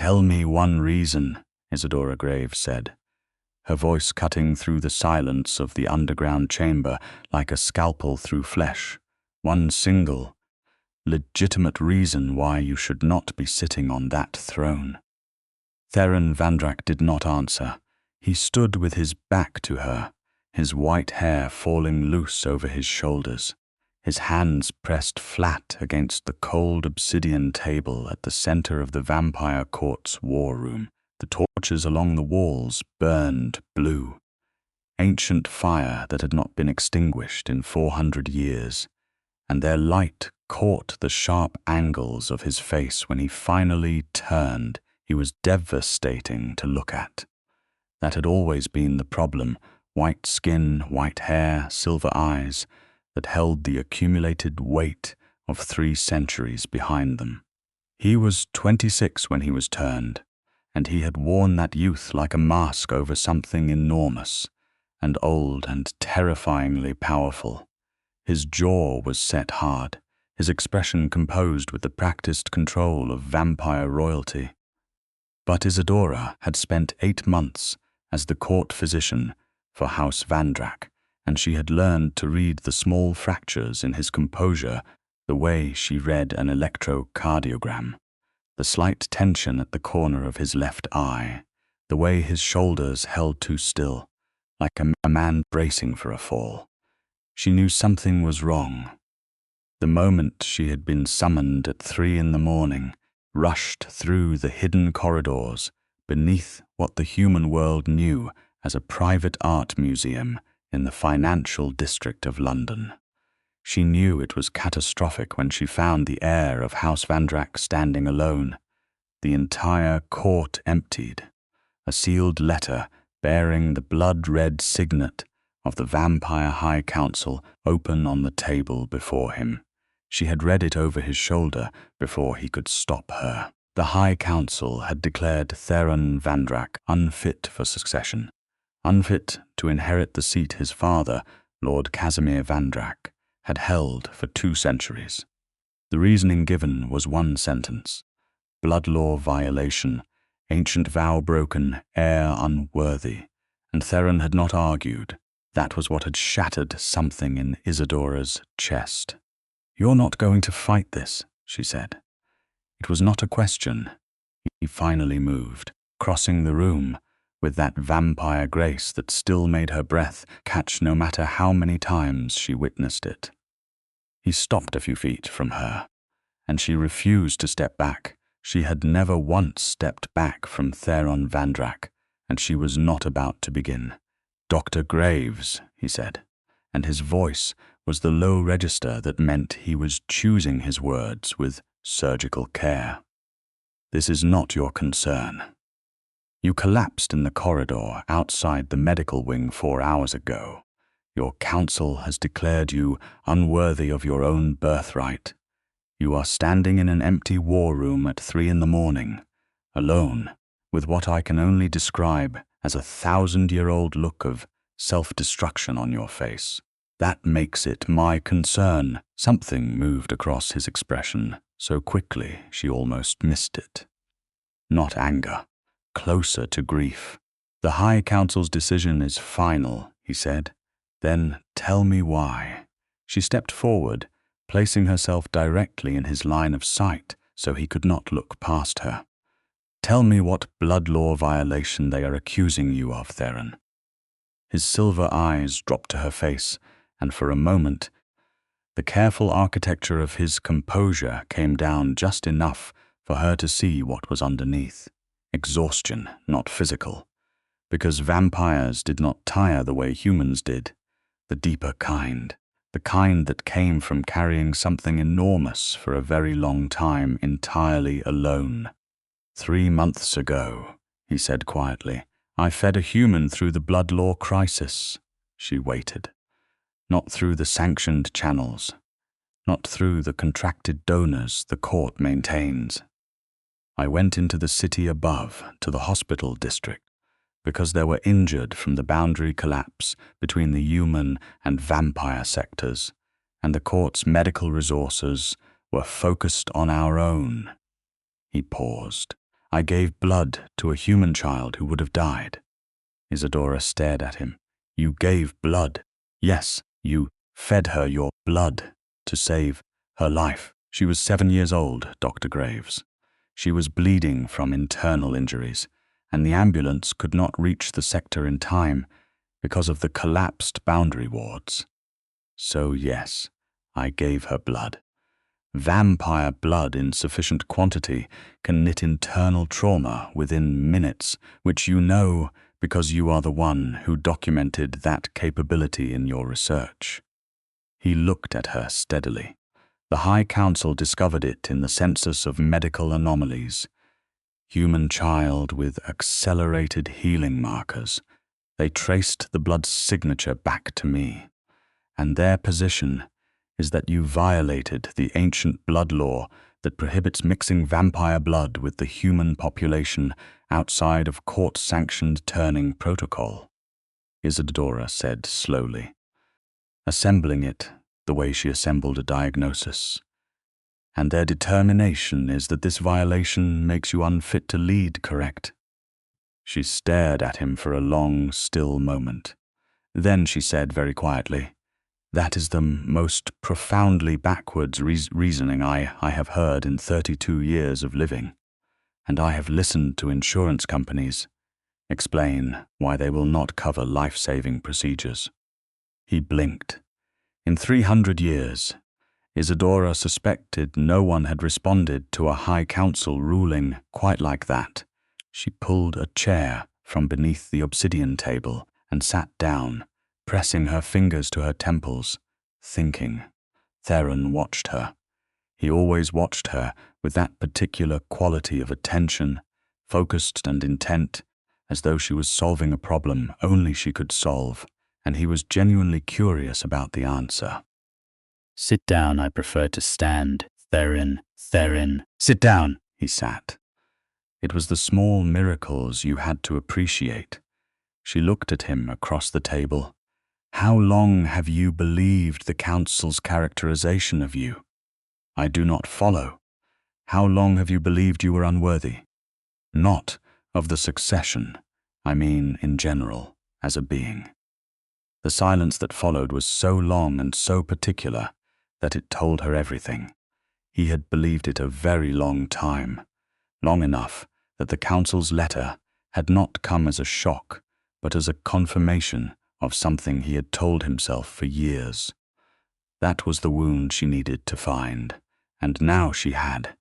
"Tell me one reason," Isadora Graves said, her voice cutting through the silence of the underground chamber like a scalpel through flesh. "One single, legitimate reason why you should not be sitting on that throne." Theron Vandrak did not answer. He stood with his back to her, his white hair falling loose over his shoulders, his hands pressed flat against the cold obsidian table at the center of the vampire court's war room. The torches along the walls burned blue, ancient fire that had not been extinguished in 400 years, and their light caught the sharp angles of his face when he finally turned. He was devastating to look at. That had always been the problem: white skin, white hair, silver eyes that held the accumulated weight of 3 centuries behind them. He was 26 when he was turned, and he had worn that youth like a mask over something enormous and old and terrifyingly powerful. His jaw was set hard, his expression composed with the practiced control of vampire royalty. But Isadora had spent 8 months as the court physician for House Vandrak, and she had learned to read the small fractures in his composure the way she read an electrocardiogram. The slight tension at the corner of his left eye, the way his shoulders held too still, like a man bracing for a fall. She knew something was wrong. The moment she had been summoned at 3 in the morning, rushed through the hidden corridors beneath what the human world knew as a private art museum in the financial district of London. She knew it was catastrophic when she found the heir of House Vandrak standing alone, the entire court emptied, a sealed letter bearing the blood-red signet of the Vampire High Council open on the table before him. She had read it over his shoulder before he could stop her. The High Council had declared Theron Vandrak unfit for succession, unfit to inherit the seat his father, Lord Casimir Vandrak, had held for 2 centuries. The reasoning given was one sentence: blood law violation, ancient vow broken, heir unworthy. And Theron had not argued. That was what had shattered something in Isadora's chest. "You're not going to fight this," she said. It was not a question. He finally moved, crossing the room with that vampire grace that still made her breath catch no matter how many times she witnessed it. He stopped a few feet from her, and she refused to step back. She had never once stepped back from Theron Vandrak, and she was not about to begin. "Dr. Graves," he said, and his voice was the low register that meant he was choosing his words with surgical care. "This is not your concern. You collapsed in the corridor outside the medical wing 4 hours ago. Your council has declared you unworthy of your own birthright. You are standing in an empty war room at 3 in the morning, alone, with what I can only describe as a 1,000-year-old look of self-destruction on your face. That makes it my concern." Something moved across his expression so quickly she almost missed it. Not anger, closer to grief. "The High Council's decision is final," he said. "Then tell me why." She stepped forward, placing herself directly in his line of sight so he could not look past her. "Tell me what blood law violation they are accusing you of, Theron." His silver eyes dropped to her face, and for a moment, the careful architecture of his composure came down just enough for her to see what was underneath. Exhaustion, not physical, because vampires did not tire the way humans did. The deeper kind, the kind that came from carrying something enormous for a very long time entirely alone. 3 months ago, he said quietly, I fed a human through the blood law crisis. She waited. Not through the sanctioned channels, not through the contracted donors the court maintains. I went into the city above, to the hospital district, because there were injured from the boundary collapse between the human and vampire sectors, and the court's medical resources were focused on our own. He paused, I gave blood to a human child who would have died." Isadora stared at him. "You gave blood?" "Yes, you fed her your blood to save her life. She was 7 years old, Dr. Graves. She was bleeding from internal injuries, and the ambulance could not reach the sector in time because of the collapsed boundary wards. So yes, I gave her blood. Vampire blood in sufficient quantity can knit internal trauma within minutes, which you know because you are the one who documented that capability in your research." He looked at her steadily. The High Council discovered it in the census of medical anomalies. Human child with accelerated healing markers. They traced the blood signature back to me. And their position is that you violated the ancient blood law that prohibits mixing vampire blood with the human population outside of court-sanctioned turning protocol, Isadora said slowly, assembling it the way she assembled a diagnosis. And their determination is that this violation makes you unfit to lead, correct? She stared at him for a long, still moment. Then she said very quietly, "That is the most profoundly backwards reasoning I have heard in 32 years of living. And I have listened to insurance companies explain why they will not cover life-saving procedures." He blinked. In 300 years, Isadora suspected no one had responded to a High Council ruling quite like that. She pulled a chair from beneath the obsidian table and sat down, pressing her fingers to her temples, thinking. Theron watched her. He always watched her with that particular quality of attention, focused and intent, as though she was solving a problem only she could solve, and he was genuinely curious about the answer. "Sit down, I prefer to stand. Theron, sit down." He sat. It was the small miracles you had to appreciate. She looked at him across the table. "How long have you believed the Council's characterization of you?" "I do not follow." "How long have you believed you were unworthy?" "Not of the succession. I mean in general, as a being." The silence that followed was so long and so particular that it told her everything. He had believed it a very long time, long enough that the Council's letter had not come as a shock, but as a confirmation of something he had told himself for years. That was the wound she needed to find, and now she had.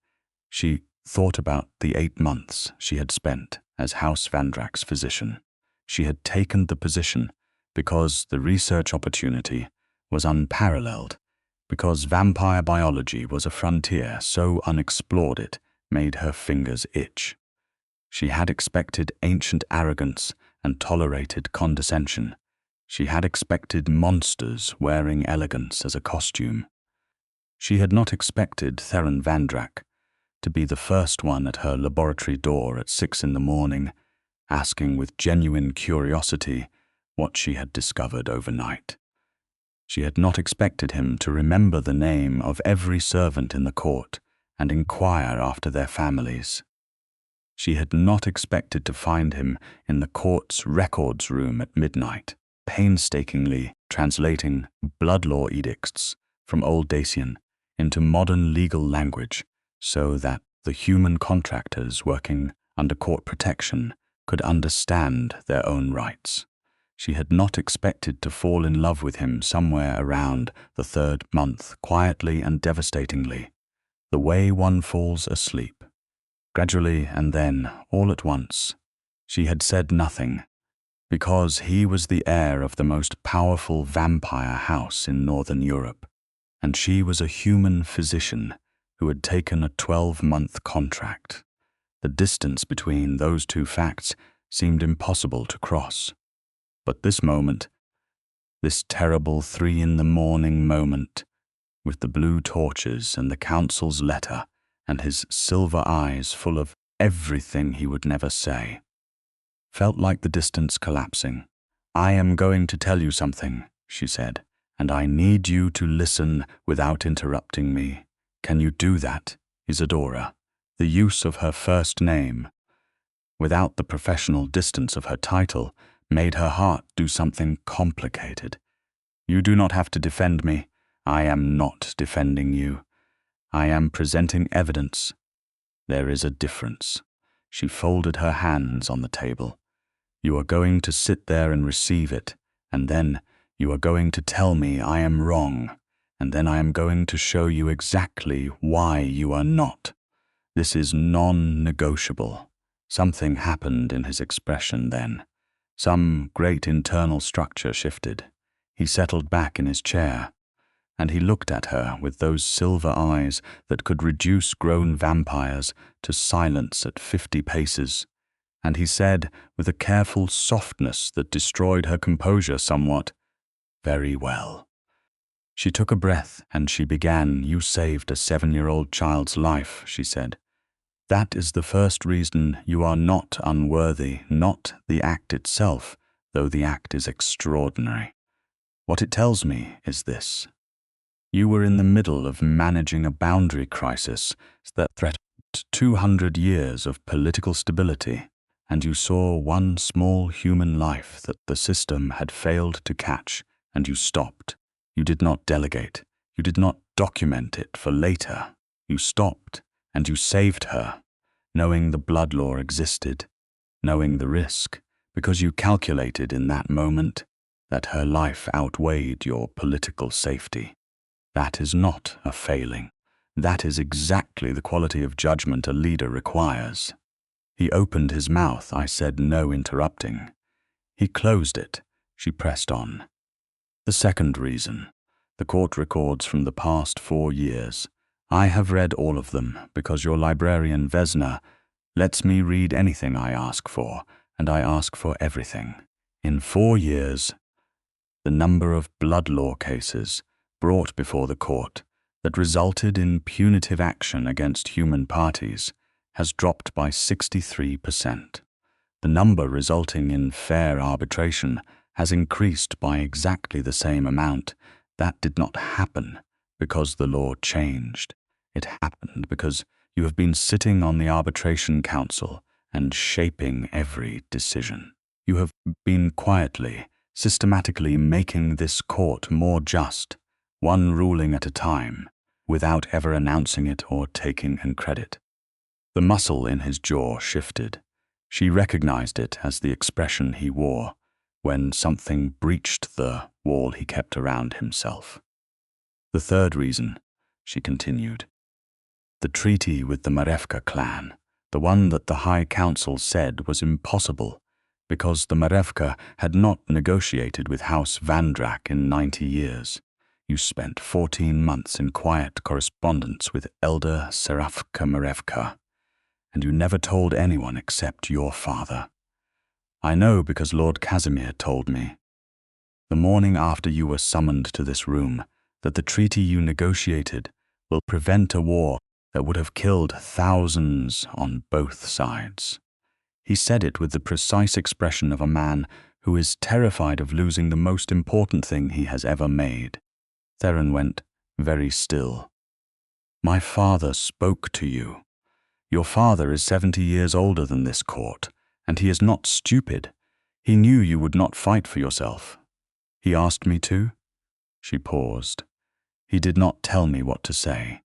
She thought about the 8 months she had spent as House Vandrak's physician. She had taken the position because the research opportunity was unparalleled, because vampire biology was a frontier so unexplored it made her fingers itch. She had expected ancient arrogance and tolerated condescension. She had expected monsters wearing elegance as a costume. She had not expected Theron Vandrak to be the first one at her laboratory door at 6 in the morning, asking with genuine curiosity what she had discovered overnight. She had not expected him to remember the name of every servant in the court and inquire after their families. She had not expected to find him in the court's records room at midnight, painstakingly translating blood law edicts from Old Dacian into modern legal language so that the human contractors working under court protection could understand their own rights. She had not expected to fall in love with him somewhere around the 3rd month, quietly and devastatingly, the way one falls asleep. Gradually and then, all at once, she had said nothing, because he was the heir of the most powerful vampire house in Northern Europe, and she was a human physician who had taken a 12-month contract. The distance between those two facts seemed impossible to cross. But this moment, this terrible 3 in the morning moment, with the blue torches and the Council's letter and his silver eyes full of everything he would never say, felt like the distance collapsing. "I am going to tell you something," she said, "and I need you to listen without interrupting me. Can you do that, Isadora?" The use of her first name without the professional distance of her title, made her heart do something complicated. You do not have to defend me. I am not defending you. I am presenting evidence. There is a difference. She folded her hands on the table. You are going to sit there and receive it, and then you are going to tell me I am wrong, and then I am going to show you exactly why you are not. This is non-negotiable. Something happened in his expression then. Some great internal structure shifted. He settled back in his chair, and he looked at her with those silver eyes that could reduce grown vampires to silence at 50 paces, and he said, with a careful softness that destroyed her composure somewhat, "Very well." She took a breath and she began, "You saved a 7-year-old child's life," she said. "That is the first reason you are not unworthy, not the act itself, though the act is extraordinary. What it tells me is this. You were in the middle of managing a boundary crisis that threatened 200 years of political stability, and you saw one small human life that the system had failed to catch, and you stopped. You did not delegate. You did not document it for later. You stopped, and you saved her, knowing the blood law existed, knowing the risk, because you calculated in that moment that her life outweighed your political safety. That is not a failing. That is exactly the quality of judgment a leader requires." He opened his mouth. I said no interrupting. He closed it. She pressed on. "The second reason, the court records from the past 4 years. I have read all of them because your librarian Vesna lets me read anything I ask for, and I ask for everything. In 4 years, the number of blood law cases brought before the court that resulted in punitive action against human parties has dropped by 63%. The number resulting in fair arbitration has increased by exactly the same amount. That did not happen because the law changed. It happened because you have been sitting on the arbitration council and shaping every decision. You have been quietly, systematically making this court more just, one ruling at a time, without ever announcing it or taking credit." The muscle in his jaw shifted. She recognized it as the expression he wore when something breached the wall he kept around himself. "The third reason," she continued, "the treaty with the Marevka clan, the one that the High Council said was impossible because the Marevka had not negotiated with House Vandrak in 90 years. You spent 14 months in quiet correspondence with Elder Serafka Marevka, and you never told anyone except your father. I know because Lord Casimir told me. The morning after you were summoned to this room, that the treaty you negotiated will prevent a war that would have killed thousands on both sides." He said it with the precise expression of a man who is terrified of losing the most important thing he has ever made. Theron went very still. "My father spoke to you. Your father is 70 years older than this court, and he is not stupid. He knew you would not fight for yourself. He asked me to." She paused. "He did not tell me what to say.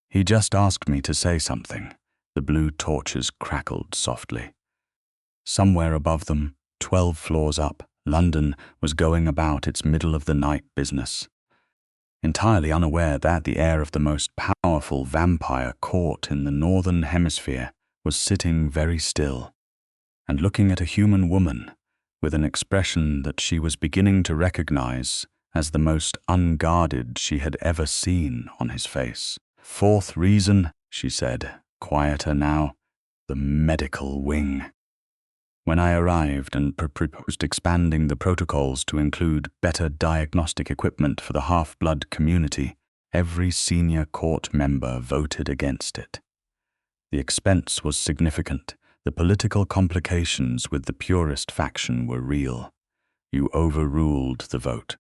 He just asked me to say something." The blue torches crackled softly. Somewhere above them, 12 floors up, London was going about its middle-of-the-night business, entirely unaware that the heir of the most powerful vampire court in the northern hemisphere was sitting very still and looking at a human woman with an expression that she was beginning to recognize as the most unguarded she had ever seen on his face. "Fourth reason," she said, quieter now, "the medical wing. When I arrived and proposed expanding the protocols to include better diagnostic equipment for the half-blood community, every senior court member voted against it. The expense was significant. The political complications with the purist faction were real. You overruled the vote.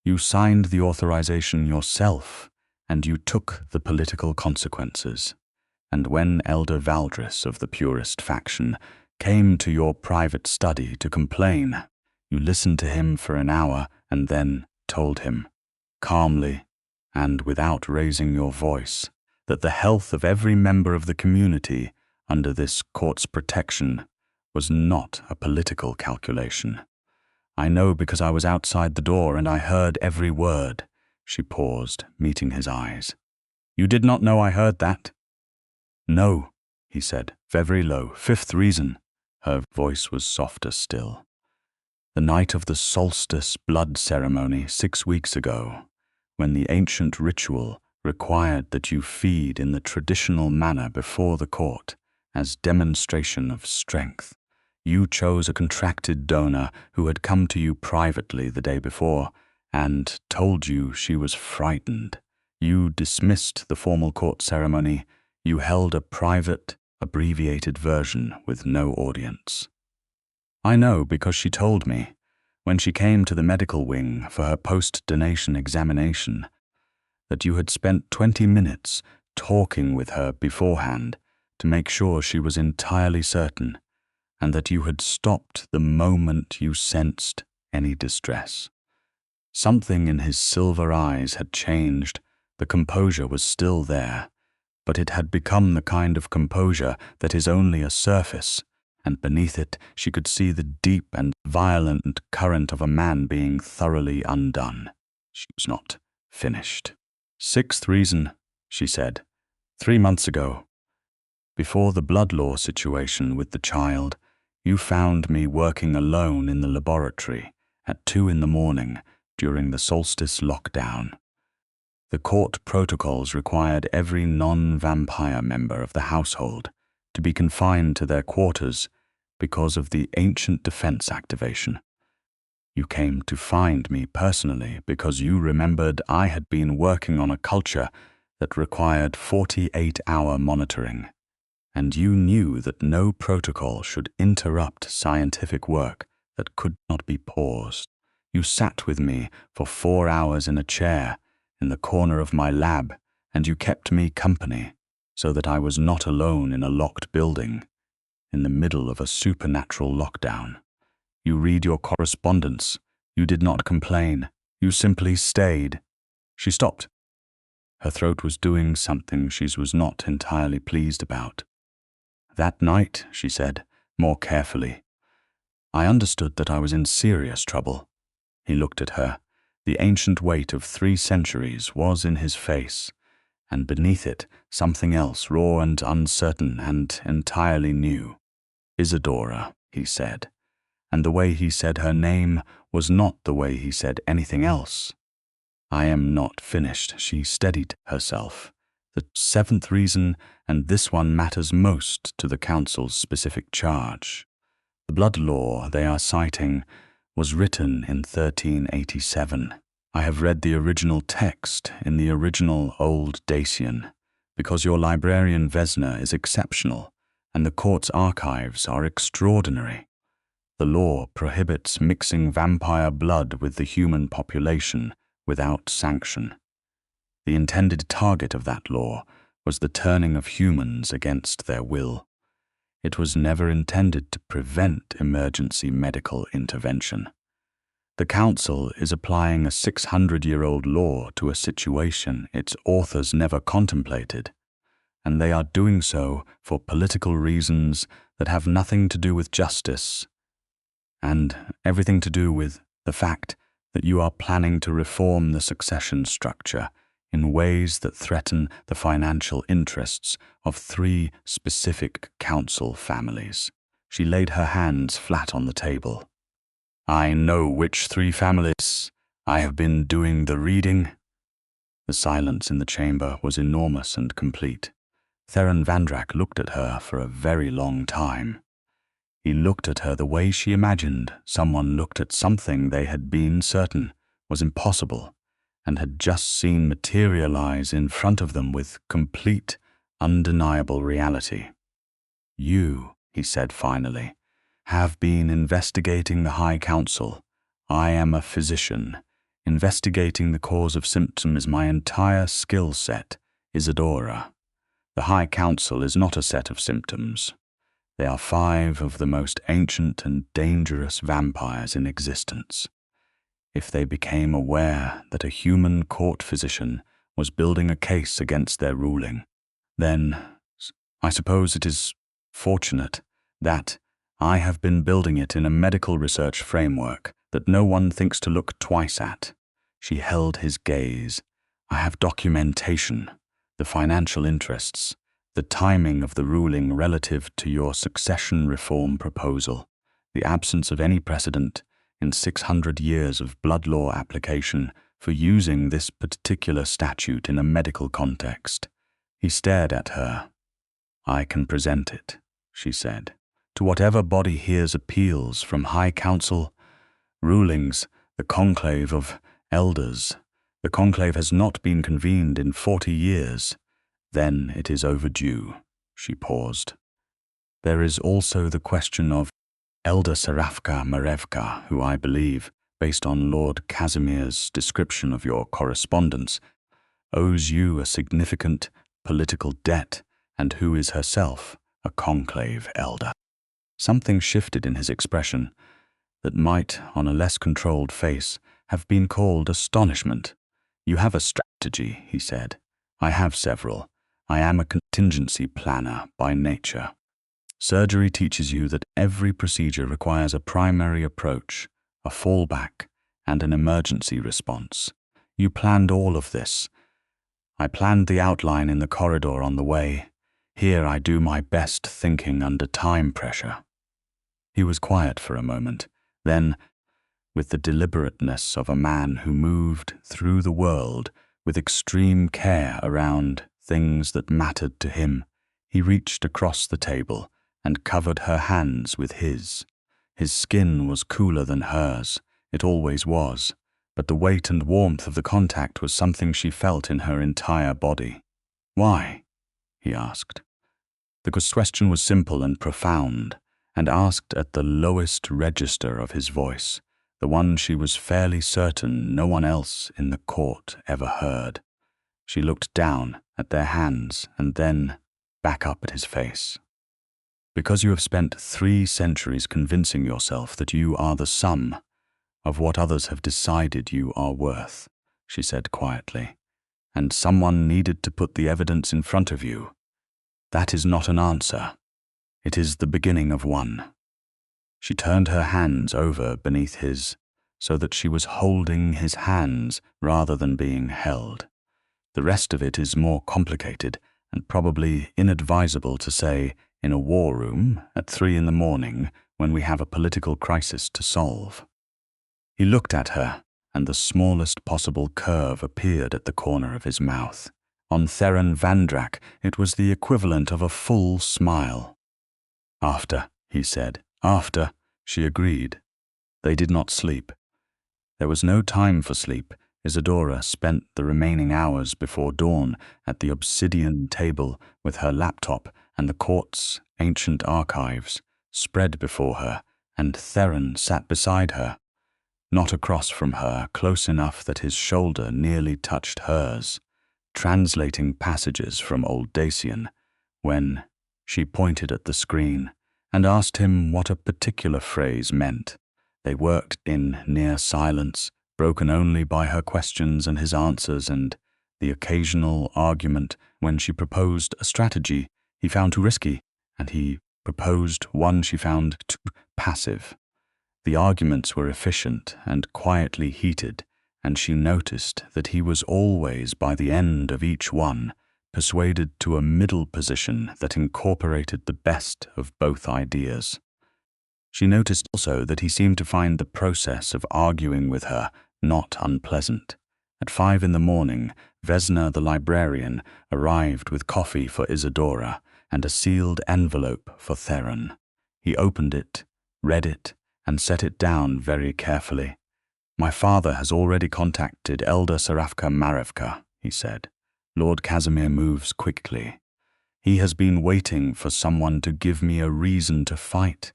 You signed the authorization yourself, and you took the political consequences. And when Elder Valdris of the purist faction came to your private study to complain. You listened to him for an hour and then told him, calmly and without raising your voice, that the health of every member of the community under this court's protection was not a political calculation. I know because I was outside the door and I heard every word. She paused, meeting his eyes. You did not know I heard that? No, he said, very low. Fifth reason. Her voice was softer still. The night of the solstice blood ceremony 6 weeks ago, when the ancient ritual required that you feed in the traditional manner before the court as demonstration of strength, you chose a contracted donor who had come to you privately the day before and told you she was frightened. You dismissed the formal court ceremony. You held a private, abbreviated version with no audience. I know because she told me, when she came to the medical wing for her post-donation examination, that you had spent 20 minutes talking with her beforehand to make sure she was entirely certain, and that you had stopped the moment you sensed any distress. Something in his silver eyes had changed. The composure was still there, but it had become the kind of composure that is only a surface, and beneath it she could see the deep and violent current of a man being thoroughly undone. She was not finished. Sixth reason, she said, 3 months ago, before the blood law situation with the child, you found me working alone in the laboratory at 2 in the morning during the solstice lockdown. The court protocols required every non-vampire member of the household to be confined to their quarters because of the ancient defense activation. You came to find me personally because you remembered I had been working on a culture that required 48-hour monitoring, and you knew that no protocol should interrupt scientific work that could not be paused. You sat with me for 4 hours in a chair in the corner of my lab, and you kept me company so that I was not alone in a locked building in the middle of a supernatural lockdown. You read your correspondence. You did not complain. You simply stayed. She stopped. Her throat was doing something she was not entirely pleased about. That night, she said, more carefully, I understood that I was in serious trouble. He looked at her. The ancient weight of 3 centuries was in his face, and beneath it something else, raw and uncertain and entirely new. Isadora, he said, and the way he said her name was not the way he said anything else. I am not finished, she steadied herself. The 7th reason, and this one matters most to the council's specific charge. The blood law they are citing was written in 1387. I have read the original text in the original Old Dacian, because your librarian Vesna is exceptional, and the court's archives are extraordinary. The law prohibits mixing vampire blood with the human population without sanction. The intended target of that law was the turning of humans against their will. It was never intended to prevent emergency medical intervention. The Council is applying a 600-year-old law to a situation its authors never contemplated, and they are doing so for political reasons that have nothing to do with justice, and everything to do with the fact that you are planning to reform the succession structure in ways that threaten the financial interests of 3 specific council families. She laid her hands flat on the table. I know which 3 families. I have been doing the reading. The silence in the chamber was enormous and complete. Theron Vandrak looked at her for a very long time. He looked at her the way she imagined someone looked at something they had been certain was impossible and had just seen materialize in front of them with complete, undeniable reality. You, he said finally, have been investigating the High Council. I am a physician. Investigating the cause of symptoms is my entire skill set, Isadora. The High Council is not a set of symptoms. They are 5 of the most ancient and dangerous vampires in existence. If they became aware that a human court physician was building a case against their ruling, then I suppose it is fortunate that I have been building it in a medical research framework that no one thinks to look twice at. She held his gaze. I have documentation, the financial interests, the timing of the ruling relative to your succession reform proposal, the absence of any precedent in 600 years of blood law application for using this particular statute in a medical context. He stared at her. I can present it, she said, to whatever body hears appeals from High Council, rulings, the conclave of elders. The conclave has not been convened in 40 years. Then it is overdue. She paused. There is also the question of Elder Serafka Marevka, who I believe, based on Lord Casimir's description of your correspondence, owes you a significant political debt, and who is herself a conclave elder. Something shifted in his expression that might, on a less controlled face, have been called astonishment. You have a strategy, he said. I have several. I am a contingency planner by nature. Surgery teaches you that every procedure requires a primary approach, a fallback, and an emergency response. You planned all of this. I planned the outline in the corridor on the way. Here I do my best thinking under time pressure. He was quiet for a moment. Then, with the deliberateness of a man who moved through the world with extreme care around things that mattered to him, he reached across the table and covered her hands with his. His skin was cooler than hers. It always was. But the weight and warmth of the contact was something she felt in her entire body. Why? He asked. The question was simple and profound, and asked at the lowest register of his voice, the one she was fairly certain no one else in the court ever heard. She looked down at their hands and then back up at his face. Because you have spent 3 centuries convincing yourself that you are the sum of what others have decided you are worth, she said quietly, and someone needed to put the evidence in front of you. That is not an answer. It is the beginning of one. She turned her hands over beneath his, so that she was holding his hands rather than being held. The rest of it is more complicated and probably inadvisable to say in a war room at 3 in the morning when we have a political crisis to solve. He looked at her, and the smallest possible curve appeared at the corner of his mouth. On Theron Vandrak, it was the equivalent of a full smile. After, he said. After, she agreed. They did not sleep. There was no time for sleep. Isadora spent the remaining hours before dawn at the obsidian table with her laptop and the court's ancient archives spread before her, and Theron sat beside her, not across from her, close enough that his shoulder nearly touched hers, translating passages from Old Dacian, when she pointed at the screen and asked him what a particular phrase meant. They worked in near silence, broken only by her questions and his answers and the occasional argument when she proposed a strategy he found too risky, and he proposed one she found too passive. The arguments were efficient and quietly heated, and she noticed that he was always, by the end of each one, persuaded to a middle position that incorporated the best of both ideas. She noticed also that he seemed to find the process of arguing with her not unpleasant. At 5 in the morning, Vesna the librarian arrived with coffee for Isadora and a sealed envelope for Theron. He opened it, read it, and set it down very carefully. My father has already contacted Elder Serafka Marevka, he said. Lord Casimir moves quickly. He has been waiting for someone to give me a reason to fight.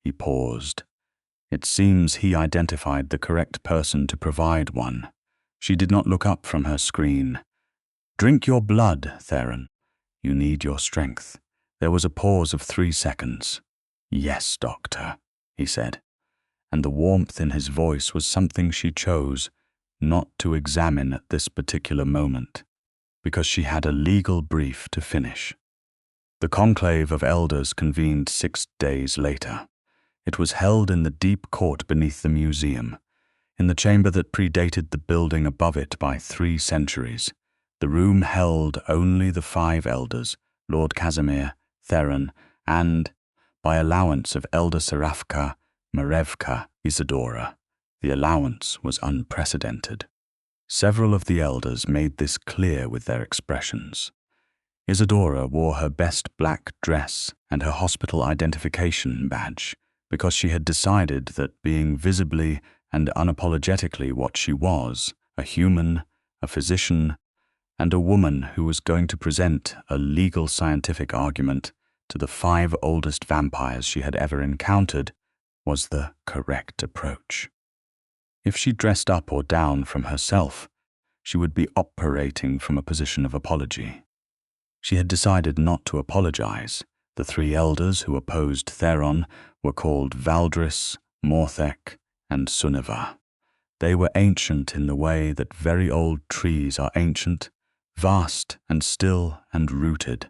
He paused. It seems he identified the correct person to provide one. She did not look up from her screen. Drink your blood, Theron. You need your strength. There was a pause of 3 seconds. "Yes, Doctor," he said, and the warmth in his voice was something she chose not to examine at this particular moment, because she had a legal brief to finish. The conclave of elders convened 6 days later. It was held in the deep court beneath the museum, in the chamber that predated the building above it by 3 centuries. The room held only the 5 elders, Lord Casimir, Theron, and, by allowance of Elder Serafka, Marevka, Isadora, the allowance was unprecedented. Several of the elders made this clear with their expressions. Isadora wore her best black dress and her hospital identification badge because she had decided that being visibly and unapologetically what she was, a human, a physician, and a woman who was going to present a legal scientific argument to the 5 oldest vampires she had ever encountered, was the correct approach. If she dressed up or down from herself, she would be operating from a position of apology. She had decided not to apologize. The 3 elders who opposed Theron were called Valdris, Morthek, and Sunniva. They were ancient in the way that very old trees are ancient, vast and still and rooted,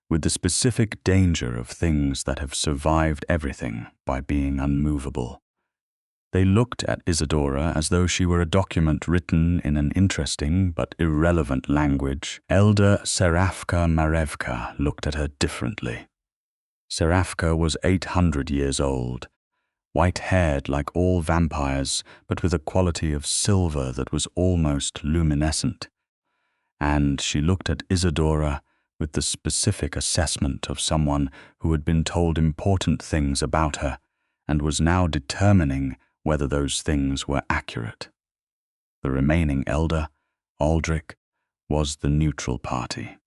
with the specific danger of things that have survived everything by being unmovable. They looked at Isadora as though she were a document written in an interesting but irrelevant language. Elder Serafka Marevka looked at her differently. Serafka was 800 years old, white-haired like all vampires, but with a quality of silver that was almost luminescent. And she looked at Isadora with the specific assessment of someone who had been told important things about her and was now determining whether those things were accurate. The remaining elder, Aldrich, was the neutral party.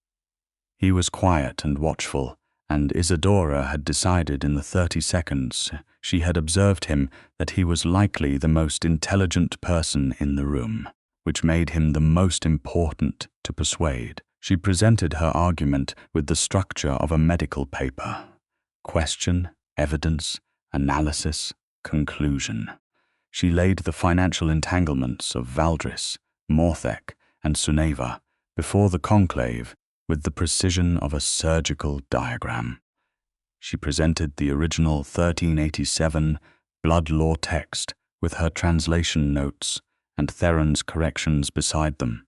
He was quiet and watchful, and Isadora had decided in the 30 seconds she had observed him that he was likely the most intelligent person in the room, which made him the most important to persuade. She presented her argument with the structure of a medical paper: question, evidence, analysis, conclusion. She laid the financial entanglements of Valdris, Morthek, and Sunniva before the conclave with the precision of a surgical diagram. She presented the original 1387 blood law text with her translation notes and Theron's corrections beside them,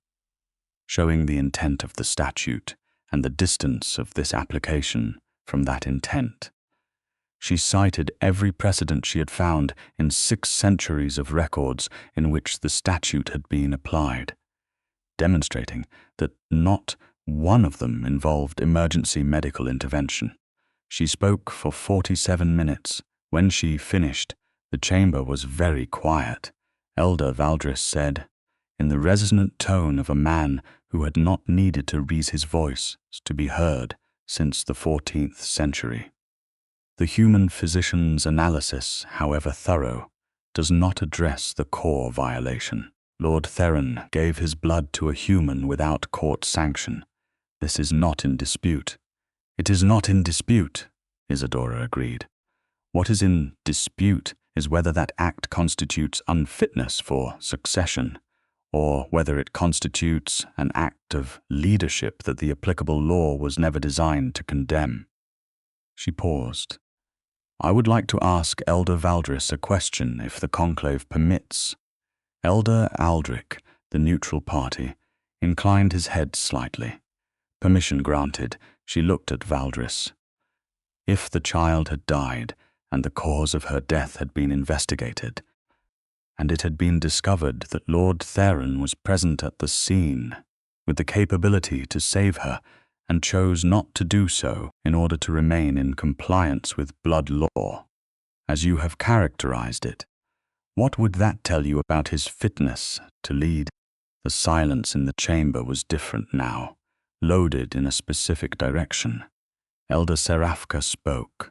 showing the intent of the statute and the distance of this application from that intent. She cited every precedent she had found in 6 centuries of records in which the statute had been applied, demonstrating that not one of them involved emergency medical intervention. She spoke for 47 minutes. When she finished, the chamber was very quiet. Elder Valdris said, in the resonant tone of a man who had not needed to raise his voice to be heard since the 14th century. The human physician's analysis, however thorough, does not address the core violation. Lord Theron gave his blood to a human without court sanction. This is not in dispute. It is not in dispute, Isadora agreed. What is in dispute is whether that act constitutes unfitness for succession, or whether it constitutes an act of leadership that the applicable law was never designed to condemn. She paused. I would like to ask Elder Valdris a question, if the conclave permits. Elder Aldrich, the neutral party, inclined his head slightly. Permission granted, she looked at Valdris. If the child had died, and the cause of her death had been investigated, and it had been discovered that Lord Theron was present at the scene, with the capability to save her, and chose not to do so in order to remain in compliance with blood law, as you have characterized it, what would that tell you about his fitness to lead? The silence in the chamber was different now, loaded in a specific direction. Elder Serafka spoke.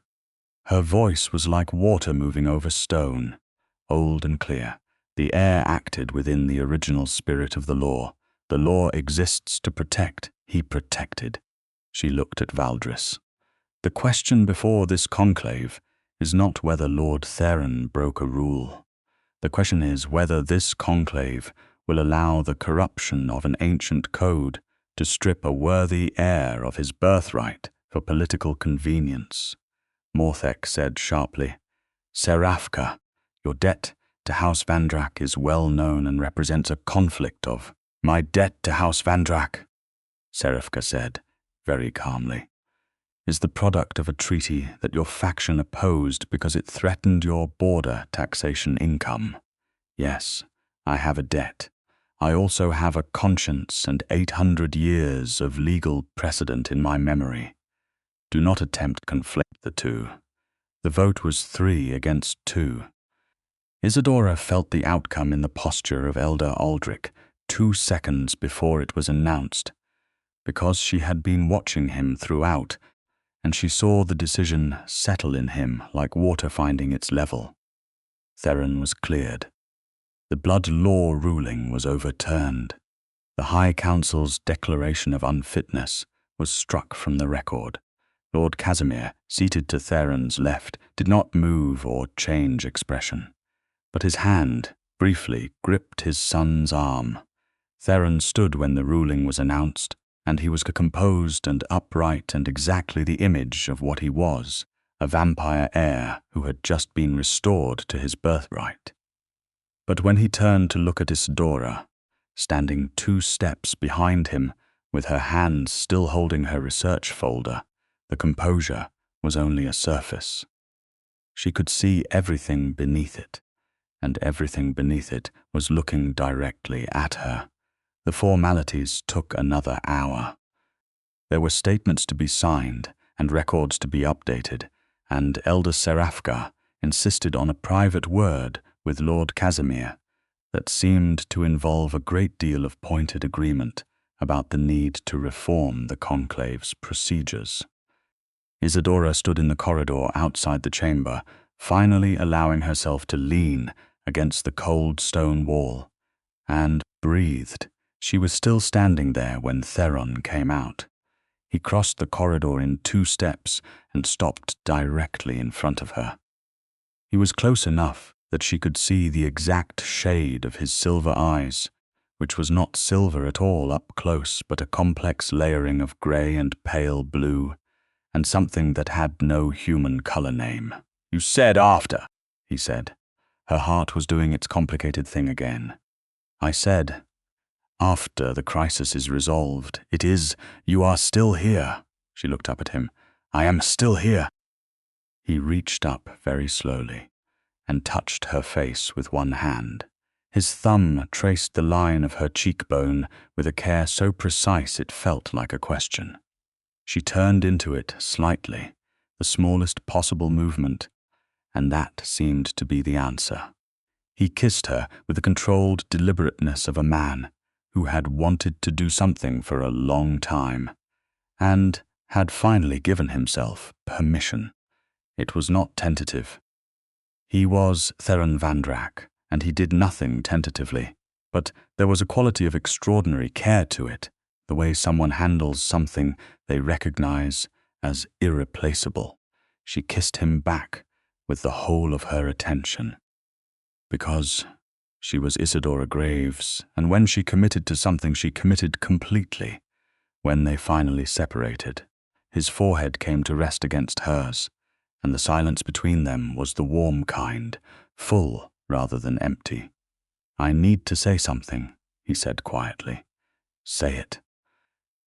Her voice was like water moving over stone, old and clear. The air acted within the original spirit of the law. The law exists to protect. He protected. She looked at Valdris. The question before this conclave is not whether Lord Theron broke a rule. The question is whether this conclave will allow the corruption of an ancient code to strip a worthy heir of his birthright for political convenience. Morthek said sharply, "Serafka, your debt to House Vandrak is well known and represents a conflict of—" "My debt to House Vandrak," Serafka said, very calmly, "is the product of a treaty that your faction opposed because it threatened your border taxation income. Yes, I have a debt. I also have a conscience and 800 years of legal precedent in my memory. Do not attempt to conflate the two." The vote was 3 against 2. Isadora felt the outcome in the posture of Elder Aldrich 2 seconds before it was announced, because she had been watching him throughout, and she saw the decision settle in him like water finding its level. Theron was cleared. The blood law ruling was overturned. The High Council's declaration of unfitness was struck from the record. Lord Casimir, seated to Theron's left, did not move or change expression, but his hand briefly gripped his son's arm. Theron stood when the ruling was announced, and he was composed and upright and exactly the image of what he was, a vampire heir who had just been restored to his birthright. But when he turned to look at Isadora, standing 2 steps behind him, with her hands still holding her research folder, the composure was only a surface. She could see everything beneath it, and everything beneath it was looking directly at her. The formalities took another hour. There were statements to be signed and records to be updated, and Elder Serafka insisted on a private word with Lord Casimir that seemed to involve a great deal of pointed agreement about the need to reform the conclave's procedures. Isadora stood in the corridor outside the chamber, finally allowing herself to lean against the cold stone wall, and breathed. She was still standing there when Theron came out. He crossed the corridor in 2 steps and stopped directly in front of her. He was close enough that she could see the exact shade of his silver eyes, which was not silver at all up close, but a complex layering of grey and pale blue, and something that had no human color name. "You said after," he said. Her heart was doing its complicated thing again. "I said, after the crisis is resolved. It is, you are still here." She looked up at him. "I am still here." He reached up very slowly and touched her face with one hand. His thumb traced the line of her cheekbone with a care so precise it felt like a question. She turned into it slightly, the smallest possible movement, and that seemed to be the answer. He kissed her with the controlled deliberateness of a man who had wanted to do something for a long time, and had finally given himself permission. It was not tentative. He was Theron Vandrak, and he did nothing tentatively, but there was a quality of extraordinary care to it, the way someone handles something they recognize as irreplaceable. She kissed him back with the whole of her attention. Because she was Isadora Graves, and when she committed to something, she committed completely. When they finally separated, his forehead came to rest against hers, and the silence between them was the warm kind, full rather than empty. "I need to say something," he said quietly. "Say it."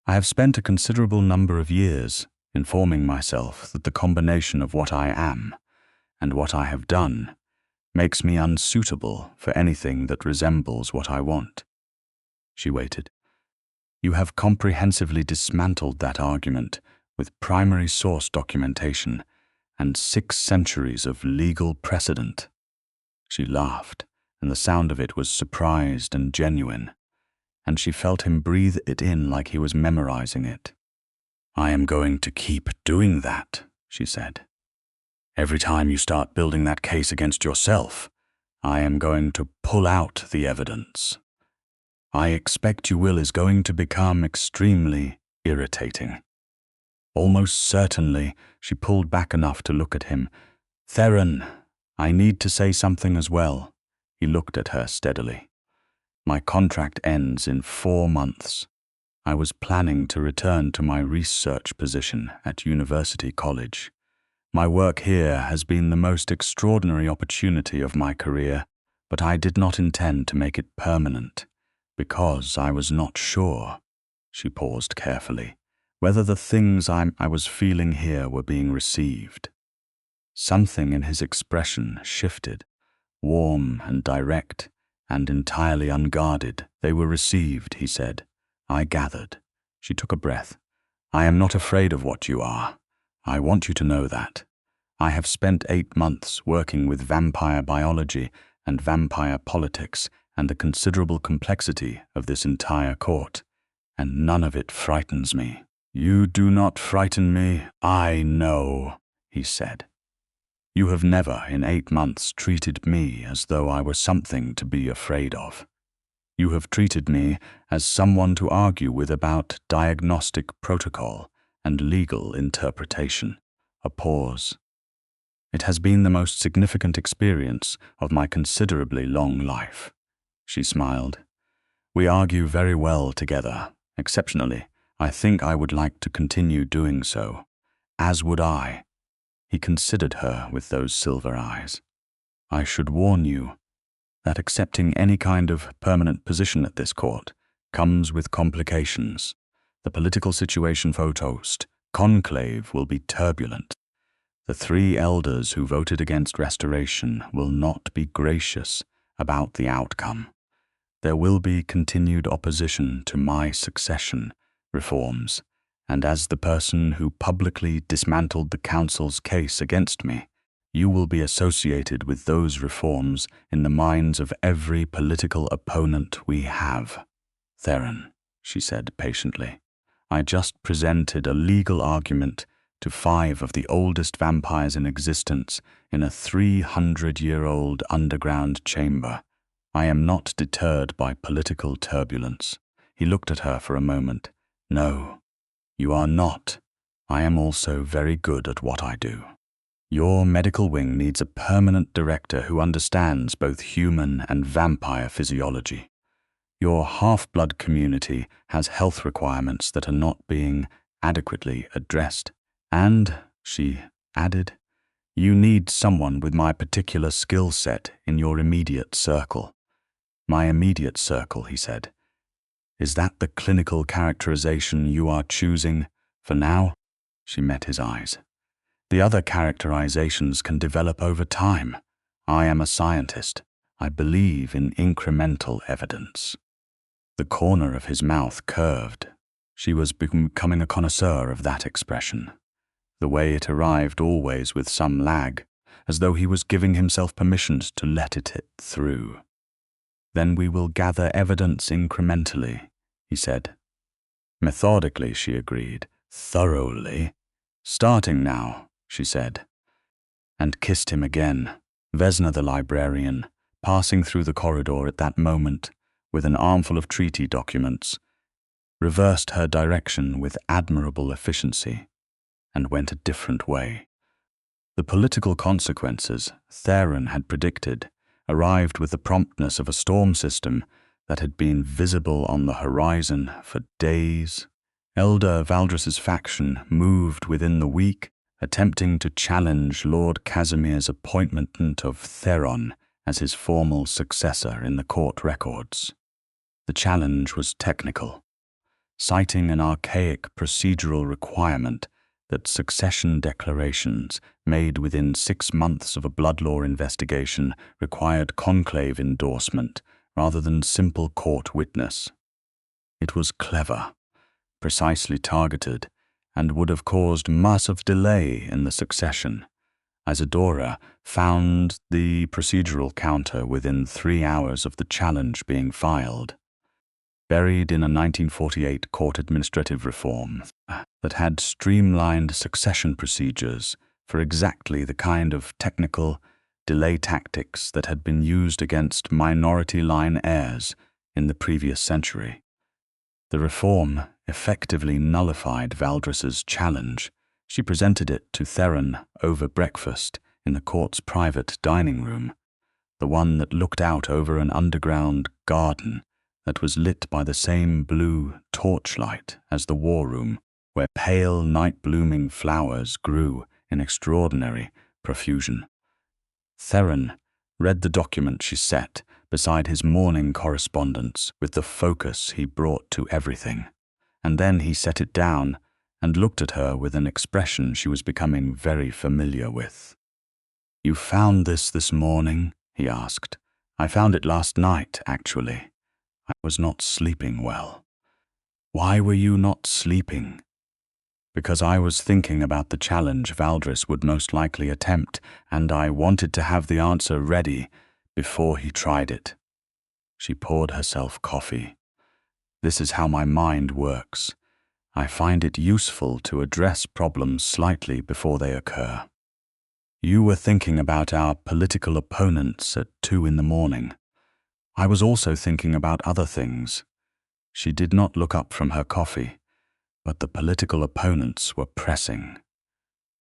"I have spent a considerable number of years informing myself that the combination of what I am and what I have done makes me unsuitable for anything that resembles what I want." She waited. "You have comprehensively dismantled that argument with primary source documentation and 6 centuries of legal precedent." She laughed, and the sound of it was surprised and genuine, and she felt him breathe it in like he was memorizing it. "I am going to keep doing that," she said. "Every time you start building that case against yourself, I am going to pull out the evidence. I expect you will is going to become extremely irritating." Almost certainly, she pulled back enough to look at him. Theron, I need to say something as well. He looked at her steadily. My contract ends in 4 months. I was planning to return to my research position at University College. My work here has been the most extraordinary opportunity of my career, but I did not intend to make it permanent, because I was not sure, she paused carefully, whether the things I was feeling here were being received. Something in his expression shifted, warm and direct, and entirely unguarded. They were received, he said. I gathered. She took a breath. I am not afraid of what you are. I want you to know that. I have spent 8 months working with vampire biology and vampire politics and the considerable complexity of this entire court, and none of it frightens me. You do not frighten me, I know, he said. You have never in 8 months treated me as though I were something to be afraid of. You have treated me as someone to argue with about diagnostic protocol and legal interpretation. A pause. It has been the most significant experience of my considerably long life. She smiled. We argue very well together, exceptionally. I think I would like to continue doing so. As would I. He considered her with those silver eyes. I should warn you that accepting any kind of permanent position at this court comes with complications. The political situation post conclave will be turbulent. The 3 elders who voted against restoration will not be gracious about the outcome. There will be continued opposition to my succession reforms, and as the person who publicly dismantled the council's case against me, you will be associated with those reforms in the minds of every political opponent we have. Theron, she said patiently, I just presented a legal argument to 5 of the oldest vampires in existence in a 300-year-old underground chamber. I am not deterred by political turbulence. He looked at her for a moment. No, you are not. I am also very good at what I do. Your medical wing needs a permanent director who understands both human and vampire physiology. Your half-blood community has health requirements that are not being adequately addressed. And, she added, you need someone with my particular skill set in your immediate circle. My immediate circle, he said. Is that the clinical characterization you are choosing for now? She met his eyes. The other characterizations can develop over time. I am a scientist. I believe in incremental evidence. The corner of his mouth curved. She was becoming a connoisseur of that expression. The way it arrived always with some lag, as though he was giving himself permission to let it through. Then we will gather evidence incrementally, he said. Methodically, she agreed. Thoroughly. Starting now, she said, and kissed him again. Vesna the librarian, passing through the corridor at that moment with an armful of treaty documents, reversed her direction with admirable efficiency and went a different way. The political consequences Theron had predicted arrived with the promptness of a storm system that had been visible on the horizon for days. Elder Valdras's faction moved within the week, attempting to challenge Lord Casimir's appointment of Theron as his formal successor in the court records. The challenge was technical, citing an archaic procedural requirement that succession declarations made within 6 months of a blood law investigation required conclave endorsement rather than simple court witness. It was clever, precisely targeted, and would have caused massive delay in the succession. Isadora found the procedural counter within 3 hours of the challenge being filed, buried in a 1948 court administrative reform that had streamlined succession procedures for exactly the kind of technical delay tactics that had been used against minority line heirs in the previous century. The reform effectively nullified Valdras's challenge. She presented it to Theron over breakfast in the court's private dining room, the one that looked out over an underground garden that was lit by the same blue torchlight as the war room, where pale night-blooming flowers grew in extraordinary profusion. Theron read the document she set beside his morning correspondence with the focus he brought to everything, and then he set it down and looked at her with an expression she was becoming very familiar with. "You found this morning?" he asked. "I found it last night, actually. I was not sleeping well." "Why were you not sleeping?" "Because I was thinking about the challenge Valdris would most likely attempt, and I wanted to have the answer ready before he tried it." She poured herself coffee. "This is how my mind works. I find it useful to address problems slightly before they occur. You were thinking about our political opponents at 2 a.m. I was also thinking about other things." She did not look up from her coffee, but the political opponents were pressing.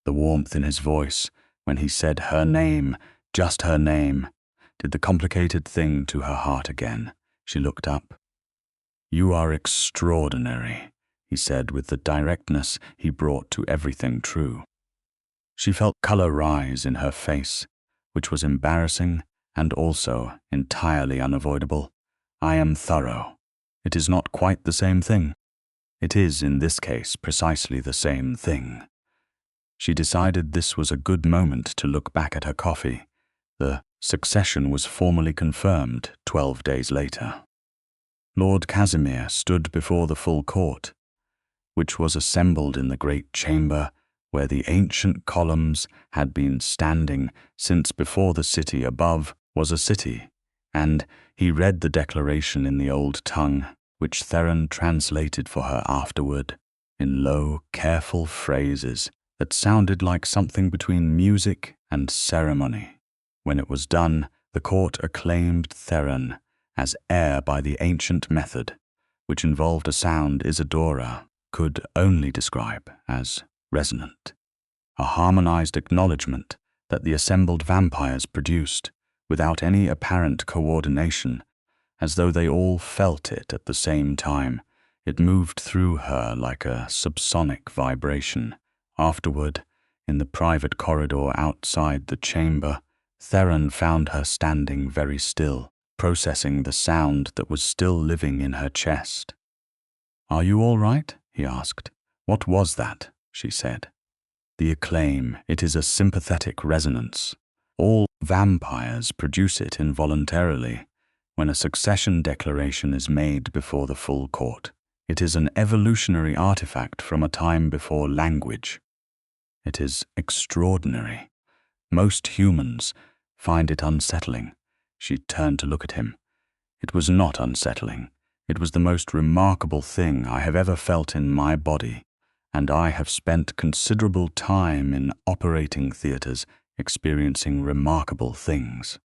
The warmth in his voice, when he said her name, just her name, did the complicated thing to her heart again. She looked up. "You are extraordinary," he said with the directness he brought to everything true. She felt color rise in her face, which was embarrassing and also entirely unavoidable. "I am thorough. It is not quite the same thing." "It is, in this case, precisely the same thing." She decided this was a good moment to look back at her coffee. The succession was formally confirmed 12 days later. Lord Casimir stood before the full court, which was assembled in the great chamber where the ancient columns had been standing since before the city above was a city, and he read the declaration in the old tongue, which Theron translated for her afterward, in low, careful phrases that sounded like something between music and ceremony. When it was done, the court acclaimed Theron as heir by the ancient method, which involved a sound Isadora could only describe as resonant, a harmonized acknowledgement that the assembled vampires produced without any apparent coordination, as though they all felt it at the same time. It moved through her like a subsonic vibration. Afterward, in the private corridor outside the chamber, Theron found her standing very still, processing the sound that was still living in her chest. "Are you all right?" he asked. "What was that?" she said. "The acclaim. It is a sympathetic resonance. All vampires produce it involuntarily when a succession declaration is made before the full court. It is an evolutionary artifact from a time before language. It is extraordinary. Most humans find it unsettling." She turned to look at him. "It was not unsettling. It was the most remarkable thing I have ever felt in my body, and I have spent considerable time in operating theaters experiencing remarkable things."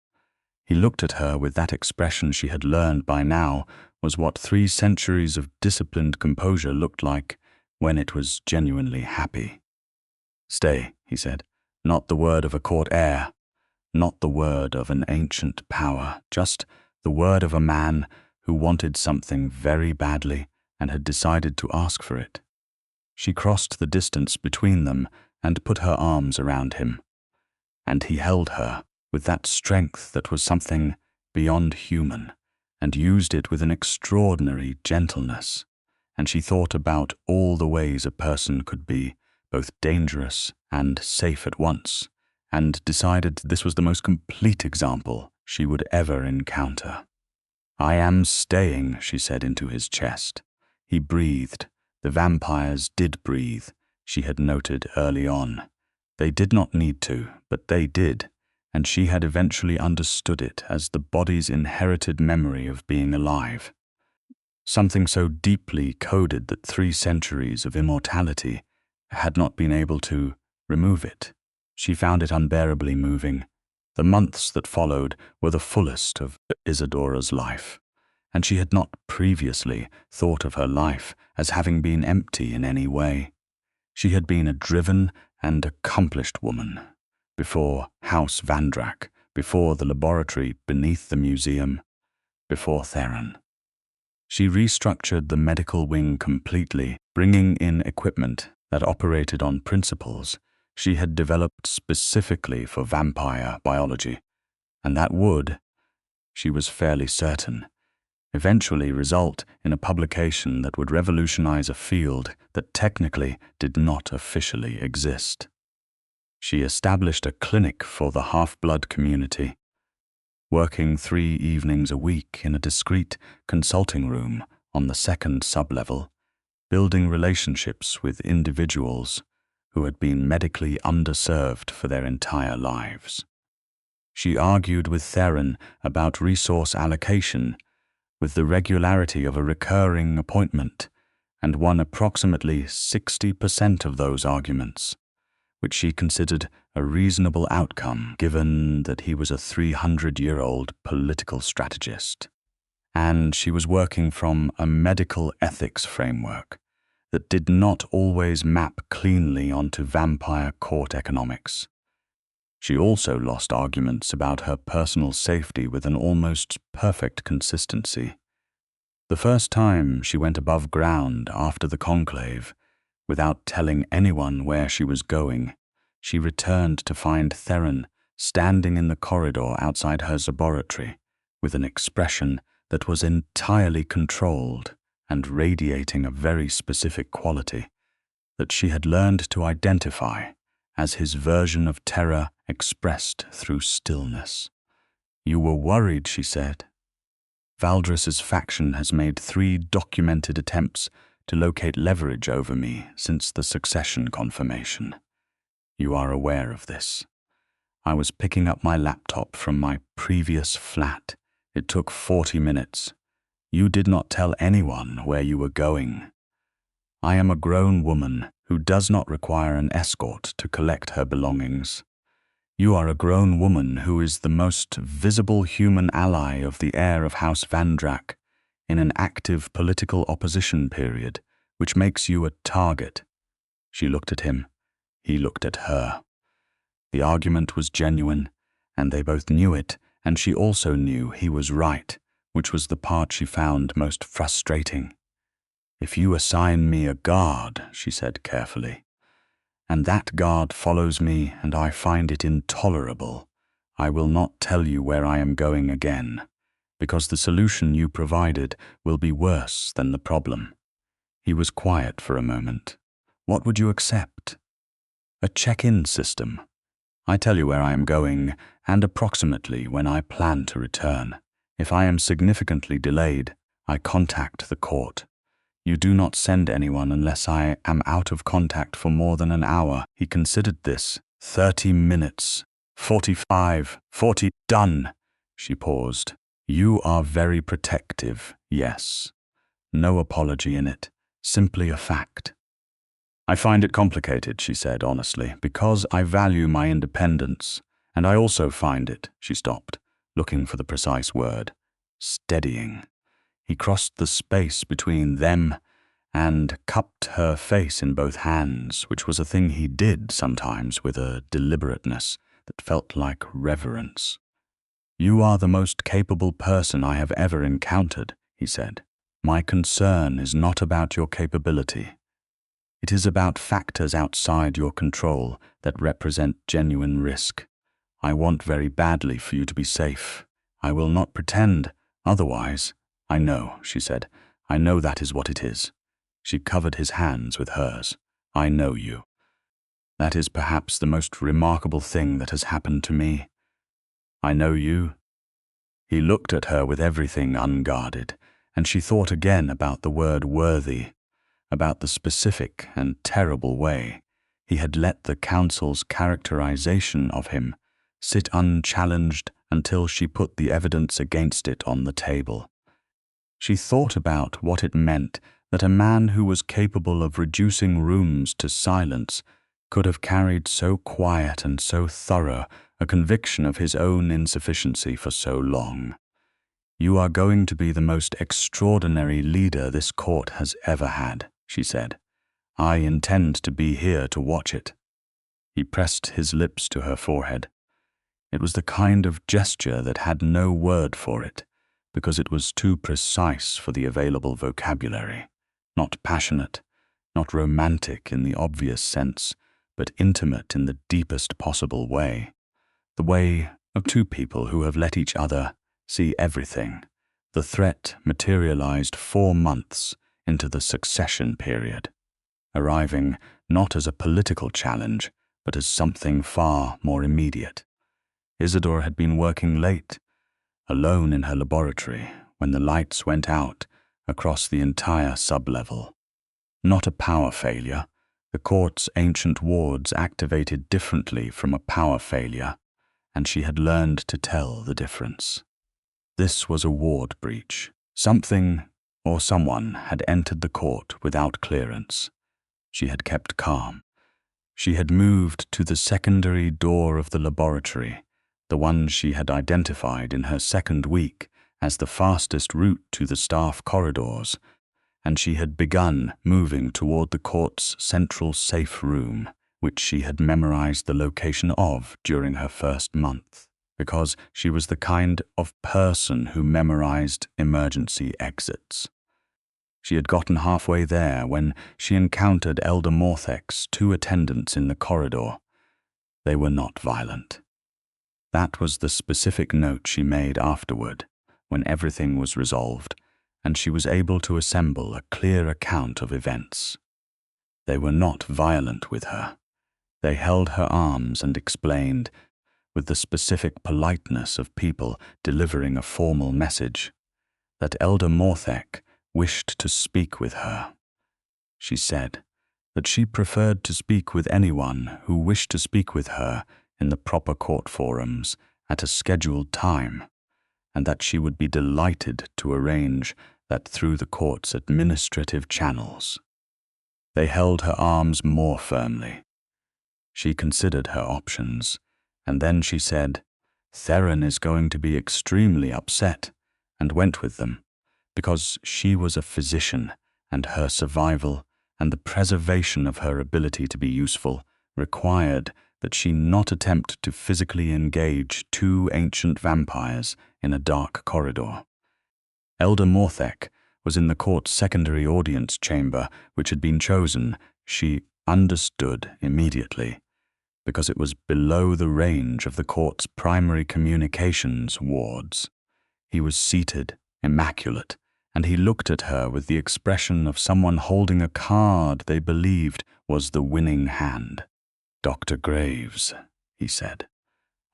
He looked at her with that expression she had learned by now was what 3 centuries of disciplined composure looked like when it was genuinely happy. "Stay," he said. "Not the word of a court heir. Not the word of an ancient power. Just the word of a man who wanted something very badly and had decided to ask for it." She crossed the distance between them and put her arms around him. And he held her with that strength that was something beyond human, and used it with an extraordinary gentleness. And she thought about all the ways a person could be both dangerous and safe at once, and decided this was the most complete example she would ever encounter. "I am staying," she said into his chest. He breathed. The vampires did breathe, she had noted early on. They did not need to, but they did, and she had eventually understood it as the body's inherited memory of being alive. Something so deeply coded that 3 centuries of immortality had not been able to remove it. She found it unbearably moving. The months that followed were the fullest of Isadora's life, and she had not previously thought of her life as having been empty in any way. She had been a driven and accomplished woman, before House Vandrak, before the laboratory beneath the museum, before Theron. She restructured the medical wing completely, bringing in equipment that operated on principles she had developed specifically for vampire biology, and that would, she was fairly certain, eventually result in a publication that would revolutionize a field that technically did not officially exist. She established a clinic for the half-blood community, working 3 evenings a week in a discreet consulting room on the second sublevel, building relationships with individuals who had been medically underserved for their entire lives. She argued with Theron about resource allocation with the regularity of a recurring appointment, and won approximately 60% of those arguments, which she considered a reasonable outcome given that he was a 300-year-old political strategist. And she was working from a medical ethics framework that did not always map cleanly onto vampire court economics. She also lost arguments about her personal safety with an almost perfect consistency. The first time she went above ground after the conclave, without telling anyone where she was going, she returned to find Theron standing in the corridor outside her laboratory with an expression that was entirely controlled and radiating a very specific quality that she had learned to identify as his version of terror expressed through stillness. "You were worried," she said. "Valdris's faction has made 3 documented attempts to locate leverage over me since the succession confirmation. You are aware of this. I was picking up my laptop from my previous flat. It took 40 minutes. You did not tell anyone where you were going. I am a grown woman who does not require an escort to collect her belongings. You are a grown woman who is the most visible human ally of the heir of House Vandrak in an active political opposition period, which makes you a target." She looked at him. He looked at her. The argument was genuine, and they both knew it, and she also knew he was right, which was the part she found most frustrating. "If you assign me a guard," she said carefully, "and that guard follows me and I find it intolerable, I will not tell you where I am going again, because the solution you provided will be worse than the problem." He was quiet for a moment. "What would you accept?" "A check-in system. I tell you where I am going and approximately when I plan to return. If I am significantly delayed, I contact the court. You do not send anyone unless I am out of contact for more than an hour." He considered this. 30 minutes. 45. 40. Done. She paused. "You are very protective, yes. No apology in it. Simply a fact." "I find it complicated," she said honestly, "because I value my independence. And I also find it," she stopped, looking for the precise word, "steadying." He crossed the space between them and cupped her face in both hands, which was a thing he did sometimes with a deliberateness that felt like reverence. "You are the most capable person I have ever encountered," he said. "My concern is not about your capability. It is about factors outside your control that represent genuine risk. I want very badly for you to be safe. I will not pretend otherwise." "I know," she said. "I know that is what it is." She covered his hands with hers. "I know you. That is perhaps the most remarkable thing that has happened to me. I know you." He looked at her with everything unguarded, and she thought again about the word worthy, about the specific and terrible way he had let the council's characterization of him sit unchallenged until she put the evidence against it on the table. She thought about what it meant that a man who was capable of reducing rooms to silence could have carried so quiet and so thorough a conviction of his own insufficiency for so long. "You are going to be the most extraordinary leader this court has ever had," she said. "I intend to be here to watch it." He pressed his lips to her forehead. It was the kind of gesture that had no word for it, because it was too precise for the available vocabulary. Not passionate, not romantic in the obvious sense, but intimate in the deepest possible way. The way of two people who have let each other see everything. The threat materialized 4 months into the succession period, arriving not as a political challenge, but as something far more immediate. Isadora had been working late, alone in her laboratory, when the lights went out across the entire sublevel. Not a power failure. The court's ancient wards activated differently from a power failure, and she had learned to tell the difference. This was a ward breach. Something or someone had entered the court without clearance. She had kept calm. She had moved to the secondary door of the laboratory, the one she had identified in her second week as the fastest route to the staff corridors, and she had begun moving toward the court's central safe room, which she had memorized the location of during her first month, because she was the kind of person who memorized emergency exits. She had gotten halfway there when she encountered Elder Morthek's 2 attendants in the corridor. They were not violent. That was the specific note she made afterward, when everything was resolved, and she was able to assemble a clear account of events. They were not violent with her. They held her arms and explained, with the specific politeness of people delivering a formal message, that Elder Morthek wished to speak with her. She said that she preferred to speak with anyone who wished to speak with her in the proper court forums at a scheduled time, and that she would be delighted to arrange that through the court's administrative channels. They held her arms more firmly. She considered her options, and then she said, "Theron is going to be extremely upset," and went with them, because she was a physician, and her survival and the preservation of her ability to be useful required that she not attempt to physically engage 2 ancient vampires in a dark corridor. Elder Morthek was in the court's secondary audience chamber, which had been chosen, she understood immediately, because it was below the range of the court's primary communications wards. He was seated, immaculate, and he looked at her with the expression of someone holding a card they believed was the winning hand. "Dr. Graves," he said,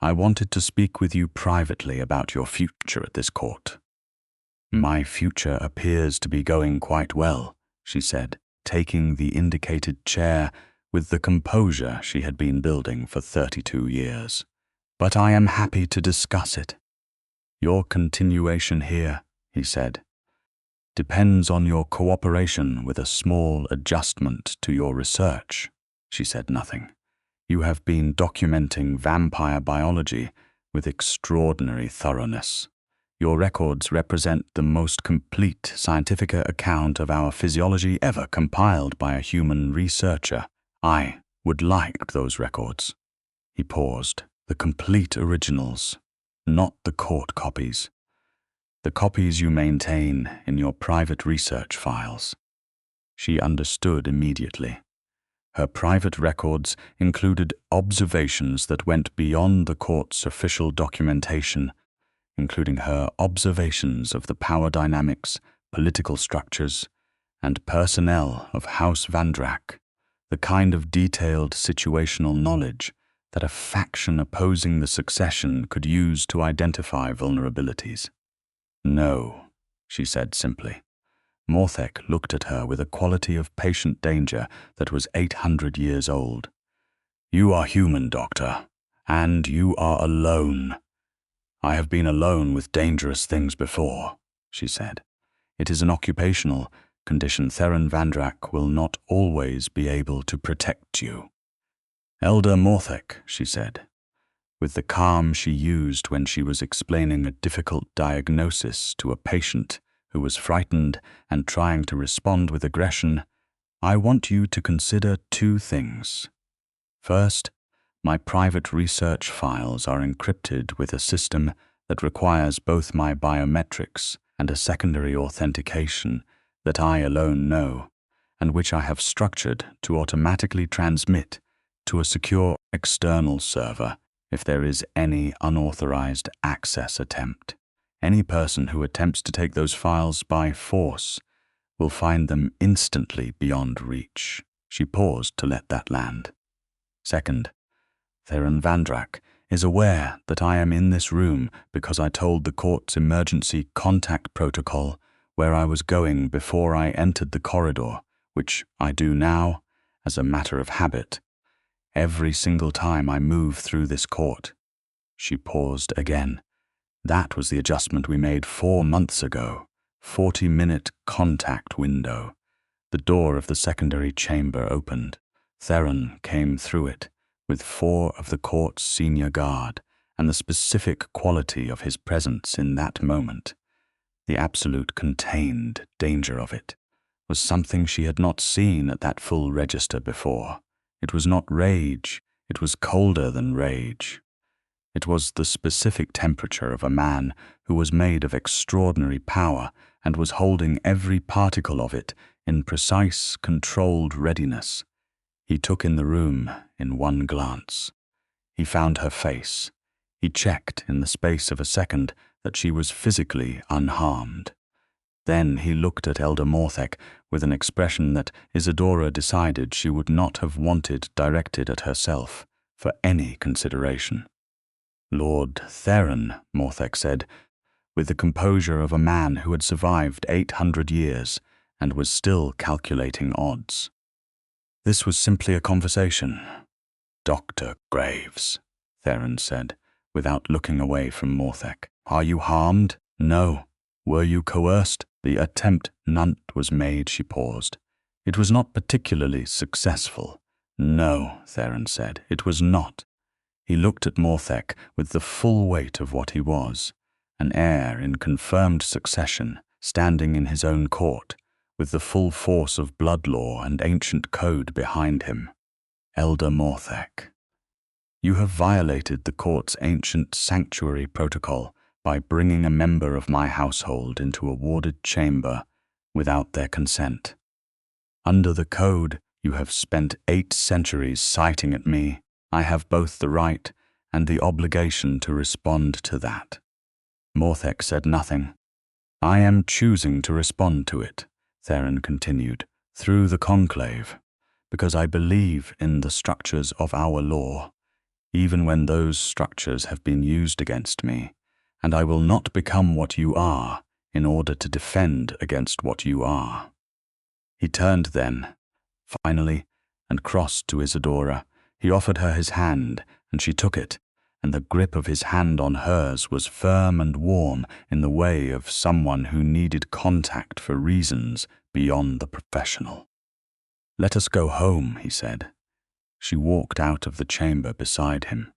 "I wanted to speak with you privately about your future at this court." "My future appears to be going quite well," she said, taking the indicated chair with the composure she had been building for 32 years. "But I am happy to discuss it." "Your continuation here," he said, "depends on your cooperation with a small adjustment to your research." She said nothing. "You have been documenting vampire biology with extraordinary thoroughness. Your records represent the most complete scientific account of our physiology ever compiled by a human researcher. I would like those records." He paused. "The complete originals, not the court copies. The copies you maintain in your private research files." She understood immediately. Her private records included observations that went beyond the court's official documentation, including her observations of the power dynamics, political structures, and personnel of House Vandrak, the kind of detailed situational knowledge that a faction opposing the succession could use to identify vulnerabilities. "No," she said simply. Morthek looked at her with a quality of patient danger that was 800 years old. "You are human, Doctor, and you are alone." "I have been alone with dangerous things before," she said. "It is an occupational condition. Theron Vandrak will not always be able to protect you." "Elder Morthek," she said, with the calm she used when she was explaining a difficult diagnosis to a patient who was frightened and trying to respond with aggression, "I want you to consider 2 things. First, My private research files are encrypted with a system that requires both my biometrics and a secondary authentication that I alone know, and which I have structured to automatically transmit to a secure external server if there is any unauthorized access attempt. Any person who attempts to take those files by force will find them instantly beyond reach. She paused to let that land. Second, Theron Vandrak is aware that I am in this room because I told the court's emergency contact protocol where I was going before I entered the corridor, which I do now as a matter of habit, every single time I move through this court. She paused again. That was the adjustment we made 4 months ago. 40-minute contact window. The door of the secondary chamber opened. Theron came through it with 4 of the court's senior guard, and the specific quality of his presence in that moment, the absolute contained danger of it, was something she had not seen at that full register before. It was not rage, it was colder than rage. It was the specific temperature of a man who was made of extraordinary power and was holding every particle of it in precise, controlled readiness. He took in the room in one glance. He found her face. He checked in the space of a second that she was physically unharmed. Then he looked at Elder Morthek with an expression that Isadora decided she would not have wanted directed at herself for any consideration. "Lord Theron," Morthek said, with the composure of a man who had survived 800 years and was still calculating odds. "This was simply a conversation." "Dr. Graves," Theron said, without looking away from Morthek. "Are you harmed?" "No." "Were you coerced?" "The attempt none was made," she paused. "It was not particularly successful." "No," Theron said, "it was not." He looked at Morthek with the full weight of what he was, an heir in confirmed succession, standing in his own court, with the full force of blood law and ancient code behind him. "Elder Morthek, you have violated the court's ancient sanctuary protocol by bringing a member of my household into a warded chamber without their consent. Under the code you have spent 8 centuries citing at me. I have both the right and the obligation to respond to that." Morthek said nothing. "I am choosing to respond to it," Theron continued, "through the conclave, because I believe in the structures of our law, even when those structures have been used against me, and I will not become what you are in order to defend against what you are." He turned then, finally, and crossed to Isadora. He offered her his hand, and she took it, and the grip of his hand on hers was firm and warm in the way of someone who needed contact for reasons beyond the professional. "Let us go home," he said. She walked out of the chamber beside him,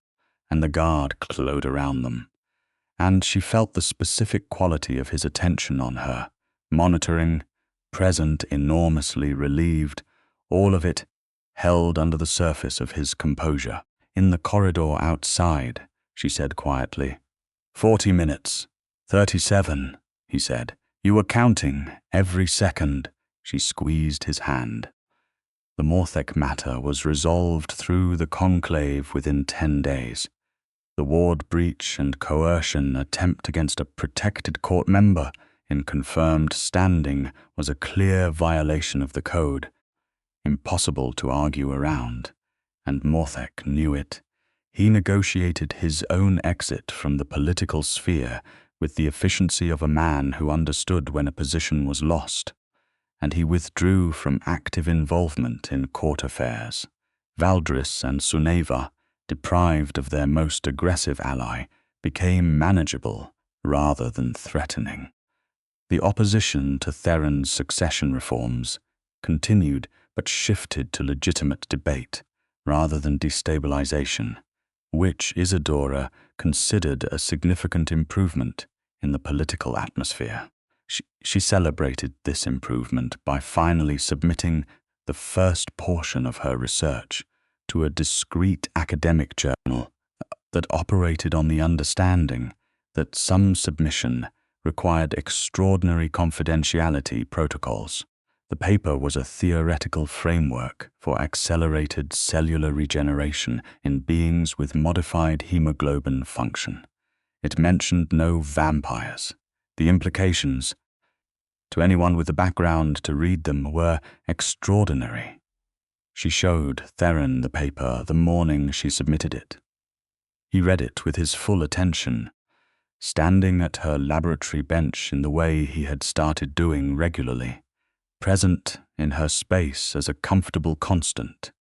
and the guard closed around them, and she felt the specific quality of his attention on her, monitoring, present, enormously relieved, all of it held under the surface of his composure. "In the corridor outside," she said quietly. 40 minutes. 37, he said. "You were counting every second." She squeezed his hand. The Morthek matter was resolved through the conclave within 10 days. The ward breach and coercion attempt against a protected court member in confirmed standing was a clear violation of the code, impossible to argue around, and Morthek knew it. He negotiated his own exit from the political sphere with the efficiency of a man who understood when a position was lost, and he withdrew from active involvement in court affairs. Valdris and Suneva, deprived of their most aggressive ally, became manageable rather than threatening. The opposition to Theron's succession reforms continued but shifted to legitimate debate rather than destabilization, which Isadora considered a significant improvement in the political atmosphere. She celebrated this improvement by finally submitting the first portion of her research, to a discreet academic journal that operated on the understanding that some submission required extraordinary confidentiality protocols. The paper was a theoretical framework for accelerated cellular regeneration in beings with modified hemoglobin function. It mentioned no vampires. The implications, to anyone with the background to read them, were extraordinary. She showed Theron the paper the morning she submitted it. He read it with his full attention, standing at her laboratory bench in the way he had started doing regularly, present in her space as a comfortable constant.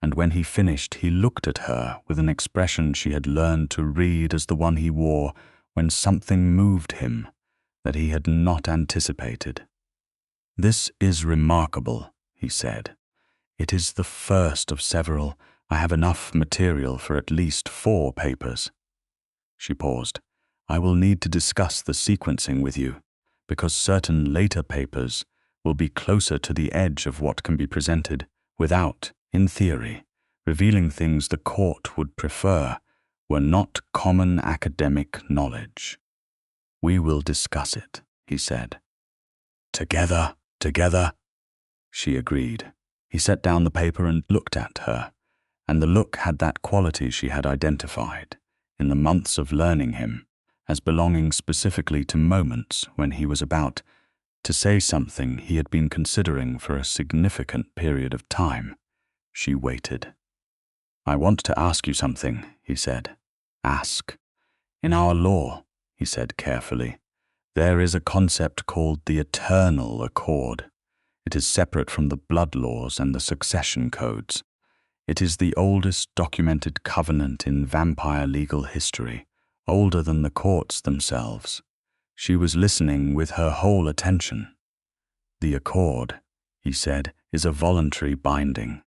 And when he finished, he looked at her with an expression she had learned to read as the one he wore when something moved him that he had not anticipated. "This is remarkable," he said. "It is the first of several. I have enough material for at least 4 papers." She paused. "I will need to discuss the sequencing with you, because certain later papers will be closer to the edge of what can be presented without, in theory, revealing things the court would prefer were not common academic knowledge." "We will discuss it," he said. Together, she agreed. He set down the paper and looked at her, and the look had that quality she had identified, in the months of learning him, as belonging specifically to moments when he was about to say something he had been considering for a significant period of time. She waited. "I want to ask you something," he said. "Ask." "In our law," he said carefully, "there is a concept called the eternal accord. It is separate from the blood laws and the succession codes. It is the oldest documented covenant in vampire legal history, older than the courts themselves." She was listening with her whole attention. "The accord," he said, "is a voluntary binding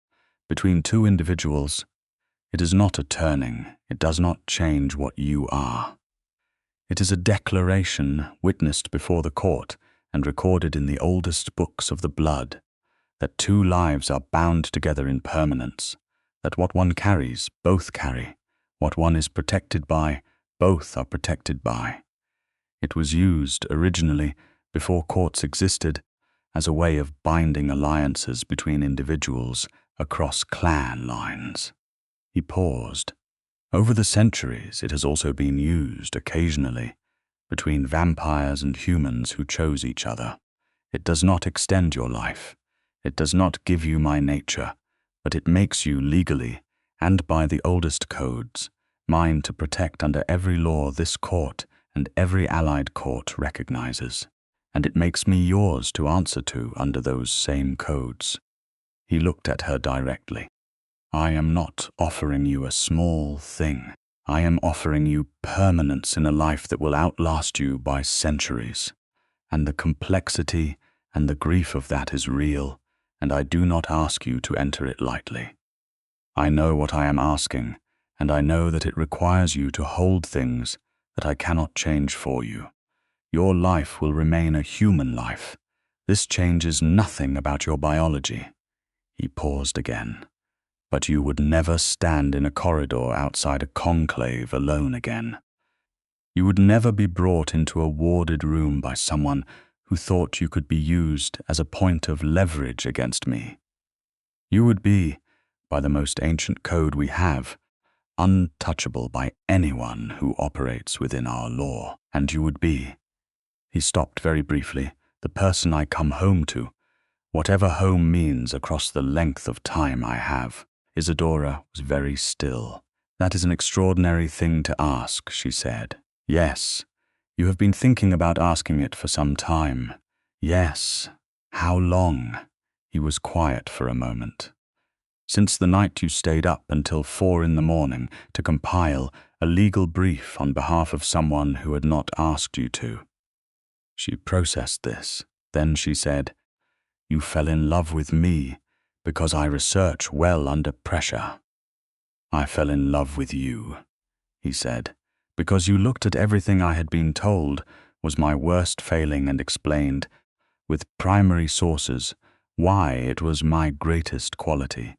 between 2 individuals. It is not a turning. It does not change what you are. It is a declaration witnessed before the court and recorded in the oldest books of the blood, that 2 lives are bound together in permanence, that what one carries, both carry, what one is protected by, both are protected by. It was used originally, before courts existed, as a way of binding alliances between individuals across clan lines." He paused. "Over the centuries, it has also been used occasionally between vampires and humans who chose each other. It does not extend your life. It does not give you my nature, but it makes you legally, and by the oldest codes, mine to protect under every law this court and every allied court recognizes, and it makes me yours to answer to under those same codes." He looked at her directly. "I am not offering you a small thing. I am offering you permanence in a life that will outlast you by centuries, and the complexity and the grief of that is real, and I do not ask you to enter it lightly. I know what I am asking, and I know that it requires you to hold things that I cannot change for you. Your life will remain a human life. This changes nothing about your biology." He paused again. "But you would never stand in a corridor outside a conclave alone again. You would never be brought into a warded room by someone who thought you could be used as a point of leverage against me. You would be, by the most ancient code we have, untouchable by anyone who operates within our law, and you would be," he stopped very briefly, "the person I come home to, whatever home means across the length of time I have." Isadora was very still. "That is an extraordinary thing to ask," she said. "Yes, you have been thinking about asking it for some time." "Yes. How long?" He was quiet for a moment. "Since the night you stayed up until 4 in the morning to compile a legal brief on behalf of someone who had not asked you to." She processed this. Then she said, "You fell in love with me because I research well under pressure." "I fell in love with you," he said, "because you looked at everything I had been told was my worst failing and explained, with primary sources, why it was my greatest quality,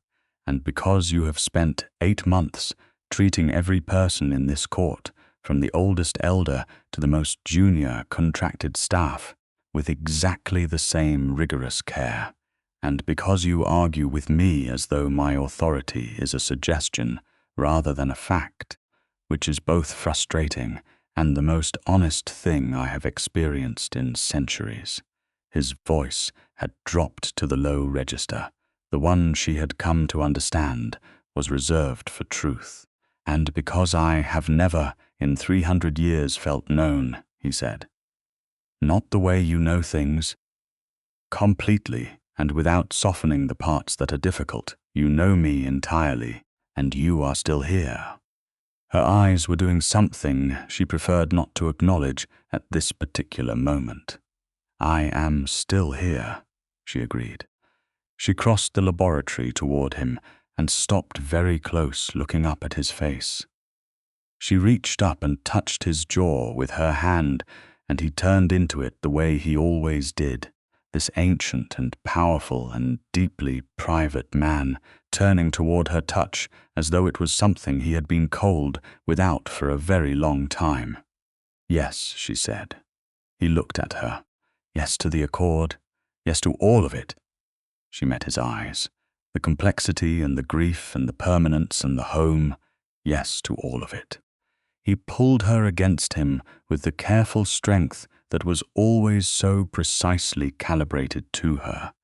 and because you have spent 8 months treating every person in this court, from the oldest elder to the most junior contracted staff, with exactly the same rigorous care, and because you argue with me as though my authority is a suggestion rather than a fact, which is both frustrating and the most honest thing I have experienced in centuries. His voice had dropped to the low register. The one she had come to understand was reserved for truth. And because I have never in 300 years felt known, he said. Not the way you know things. Completely, and without softening the parts that are difficult. You know me entirely, and you are still here. Her eyes were doing something she preferred not to acknowledge at this particular moment. I am still here, she agreed. She crossed the laboratory toward him and stopped very close, looking up at his face. She reached up and touched his jaw with her hand, and he turned into it the way he always did, this ancient and powerful and deeply private man, turning toward her touch as though it was something he had been cold without for a very long time. Yes, she said. He looked at her. Yes to the accord. Yes to all of it. She met his eyes. The complexity and the grief and the permanence and the home. Yes to all of it. He pulled her against him with the careful strength that was always so precisely calibrated to her,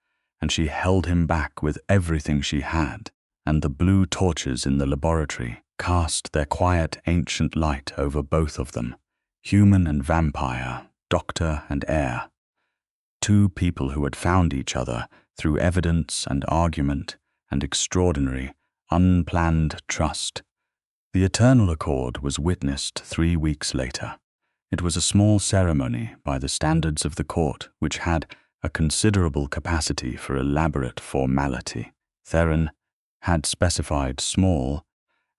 and she held him back with everything she had, and the blue torches in the laboratory cast their quiet ancient light over both of them, human and vampire, doctor and heir. Two people who had found each other through evidence and argument and extraordinary, unplanned trust. The eternal accord was witnessed 3 weeks later. It was a small ceremony by the standards of the court, which had a considerable capacity for elaborate formality. Theron had specified small,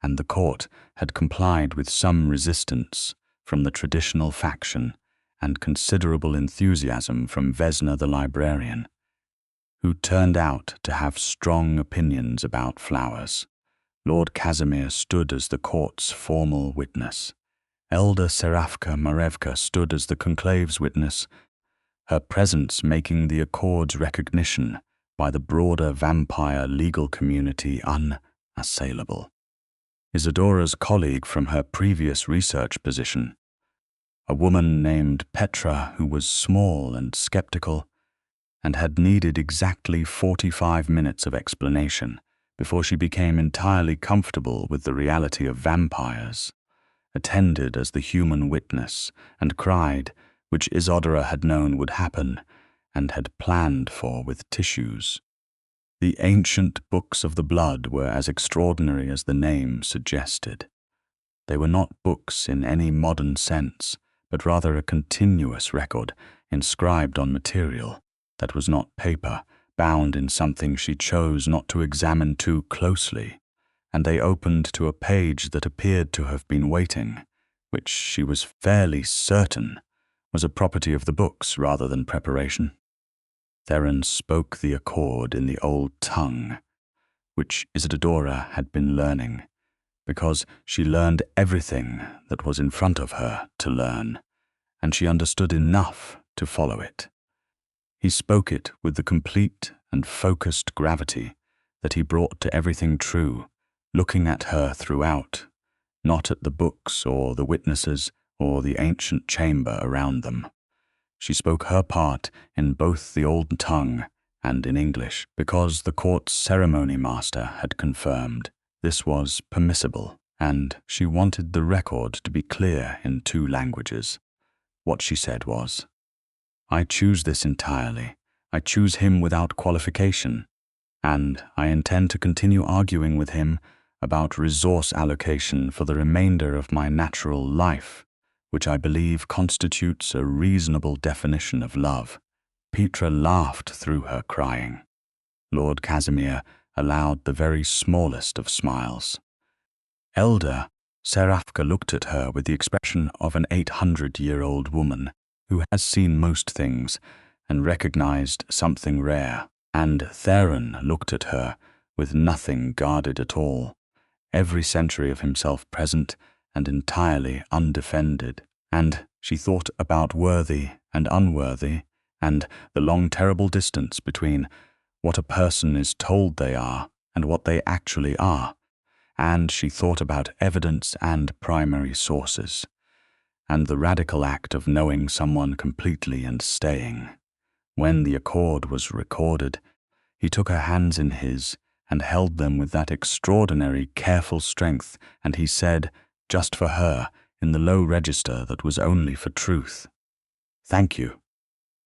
and the court had complied with some resistance from the traditional faction and considerable enthusiasm from Vesna the librarian, who turned out to have strong opinions about flowers. Lord Casimir stood as the court's formal witness. Elder Serafka Marevka stood as the conclave's witness, her presence making the accord's recognition by the broader vampire legal community unassailable. Isadora's colleague from her previous research position, a woman named Petra who was small and skeptical and had needed exactly 45 minutes of explanation before she became entirely comfortable with the reality of vampires, attended as the human witness and cried, which Isadora had known would happen and had planned for with tissues. The ancient books of the blood were as extraordinary as the name suggested. They were not books in any modern sense, but rather a continuous record inscribed on material that was not paper, bound in something she chose not to examine too closely, and they opened to a page that appeared to have been waiting, which she was fairly certain was a property of the books rather than preparation. Theron spoke the accord in the old tongue, which Isadora had been learning, because she learned everything that was in front of her to learn, and she understood enough to follow it. He spoke it with the complete and focused gravity that he brought to everything true, looking at her throughout, not at the books or the witnesses or the ancient chamber around them. She spoke her part in both the old tongue and in English, because the court's ceremony master had confirmed this was permissible, and she wanted the record to be clear in 2 languages. What she said was, I choose this entirely. I choose him without qualification, and I intend to continue arguing with him about resource allocation for the remainder of my natural life, which I believe constitutes a reasonable definition of love. Petra laughed through her crying. Lord Casimir allowed the very smallest of smiles. Elder Serafka looked at her with the expression of an 800-year-old woman who has seen most things and recognized something rare, and Theron looked at her with nothing guarded at all, every century of himself present and entirely undefended. And she thought about worthy and unworthy, and the long terrible distance between what a person is told they are and what they actually are. And she thought about evidence and primary sources, and the radical act of knowing someone completely and staying. When the accord was recorded, he took her hands in his and held them with that extraordinary, careful strength, and he said, just for her, in the low register that was only for truth, "Thank you,"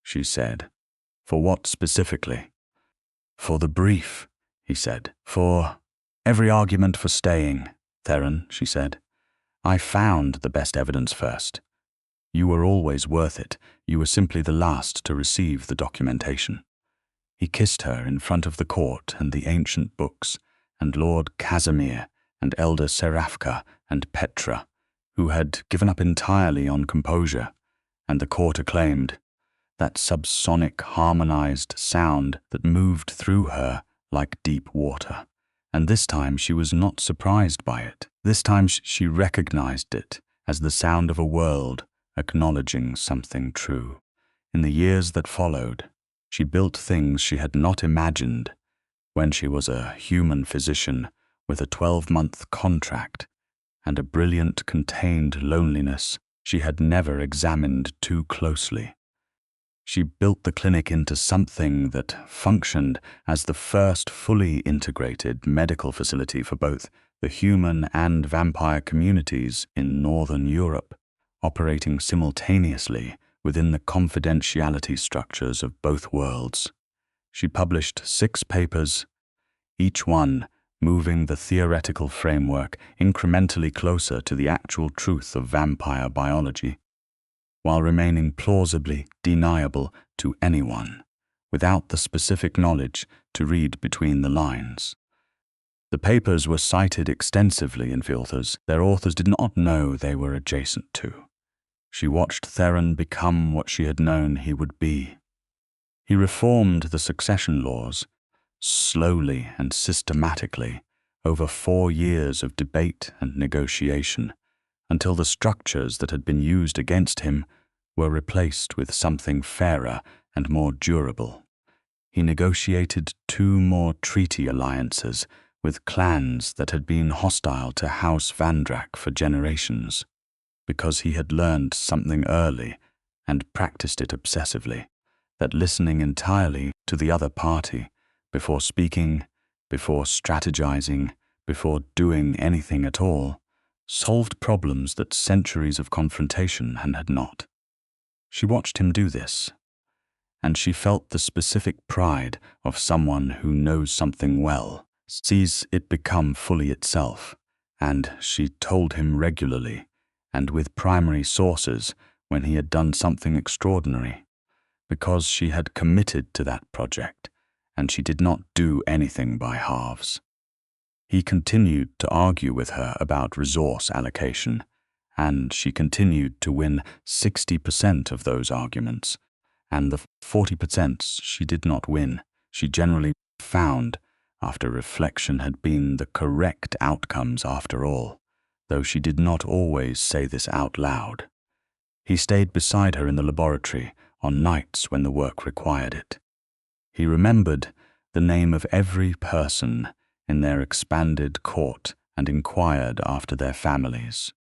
she said. "For what specifically?" "For the brief," he said. "For every argument for staying, Theron," she said. "I found the best evidence first. You were always worth it. You were simply the last to receive the documentation." He kissed her in front of the court and the ancient books, and Lord Casimir and Elder Serafka and Petra, who had given up entirely on composure, and the court acclaimed that subsonic harmonized sound that moved through her like deep water. And this time she was not surprised by it. This time she recognized it as the sound of a world acknowledging something true. In the years that followed, she built things she had not imagined. When she was a human physician with a 12-month contract and a brilliant contained loneliness she had never examined too closely, she built the clinic into something that functioned as the first fully integrated medical facility for both the human and vampire communities in Northern Europe, operating simultaneously within the confidentiality structures of both worlds. She published 6 papers, each one moving the theoretical framework incrementally closer to the actual truth of vampire biology, while remaining plausibly deniable to anyone, without the specific knowledge to read between the lines. The papers were cited extensively in filters their authors did not know they were adjacent to. She watched Theron become what she had known he would be. He reformed the succession laws, slowly and systematically, over 4 years of debate and negotiation, until the structures that had been used against him were replaced with something fairer and more durable. He negotiated 2 more treaty alliances with clans that had been hostile to House Vandrak for generations, because he had learned something early and practiced it obsessively, that listening entirely to the other party before speaking, before strategizing, before doing anything at all, solved problems that centuries of confrontation had not. She watched him do this, and she felt the specific pride of someone who knows something well, sees it become fully itself, and she told him regularly, and with primary sources, when he had done something extraordinary, because she had committed to that project, and she did not do anything by halves. He continued to argue with her about resource allocation, and she continued to win 60% of those arguments, and the 40% she did not win, she generally found, after reflection, had been the correct outcomes after all, though she did not always say this out loud. He stayed beside her in the laboratory on nights when the work required it. He remembered the name of every person in their expanded court and inquired after their families.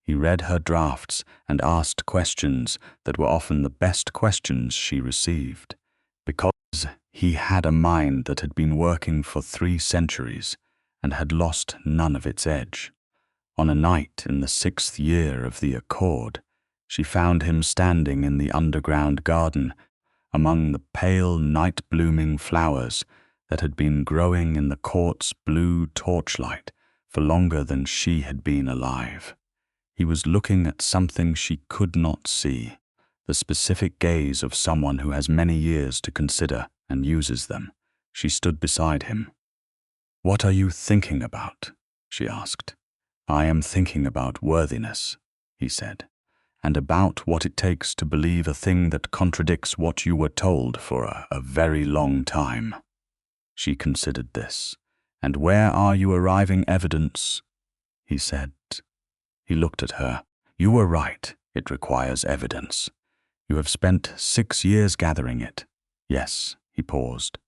He read her drafts and asked questions that were often the best questions she received, because he had a mind that had been working for 3 centuries and had lost none of its edge. On a night in the 6th year of the Accord, she found him standing in the underground garden among the pale night-blooming flowers that had been growing in the court's blue torchlight for longer than she had been alive. He was looking at something she could not see, the specific gaze of someone who has many years to consider and uses them. She stood beside him. "What are you thinking about?" she asked. "I am thinking about worthiness," he said, "and about what it takes to believe a thing that contradicts what you were told for a very long time." She considered this, And where are you arriving evidence? He said. He looked at her. You were right. It requires evidence. You have spent 6 years gathering it. Yes, he paused.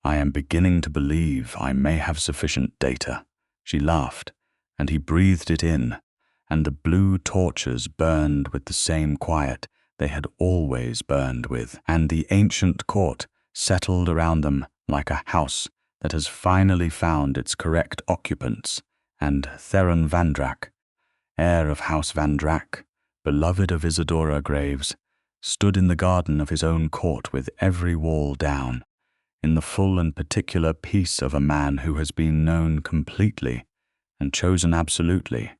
I am beginning to believe I may have sufficient data. She laughed, and he breathed it in, and the blue torches burned with the same quiet they had always burned with, and the ancient court settled around them like a house that has finally found its correct occupants, and Theron Vandrak, heir of House Vandrak, beloved of Isadora Graves, stood in the garden of his own court with every wall down, in the full and particular peace of a man who has been known completely and chosen absolutely,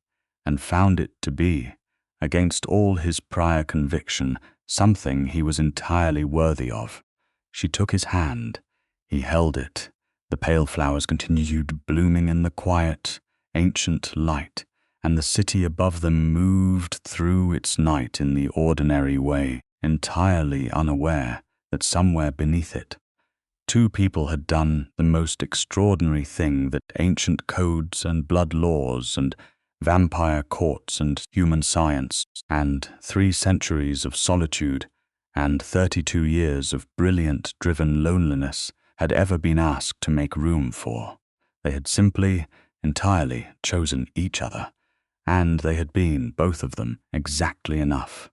and found it to be, against all his prior conviction, something he was entirely worthy of. She took his hand. He held it. The pale flowers continued blooming in the quiet, ancient light, and the city above them moved through its night in the ordinary way, entirely unaware that somewhere beneath it, 2 people had done the most extraordinary thing that ancient codes and blood laws and vampire courts and human science and 3 centuries of solitude and 32 years of brilliant driven loneliness had ever been asked to make room for. They had simply, entirely chosen each other, and they had been, both of them, exactly enough.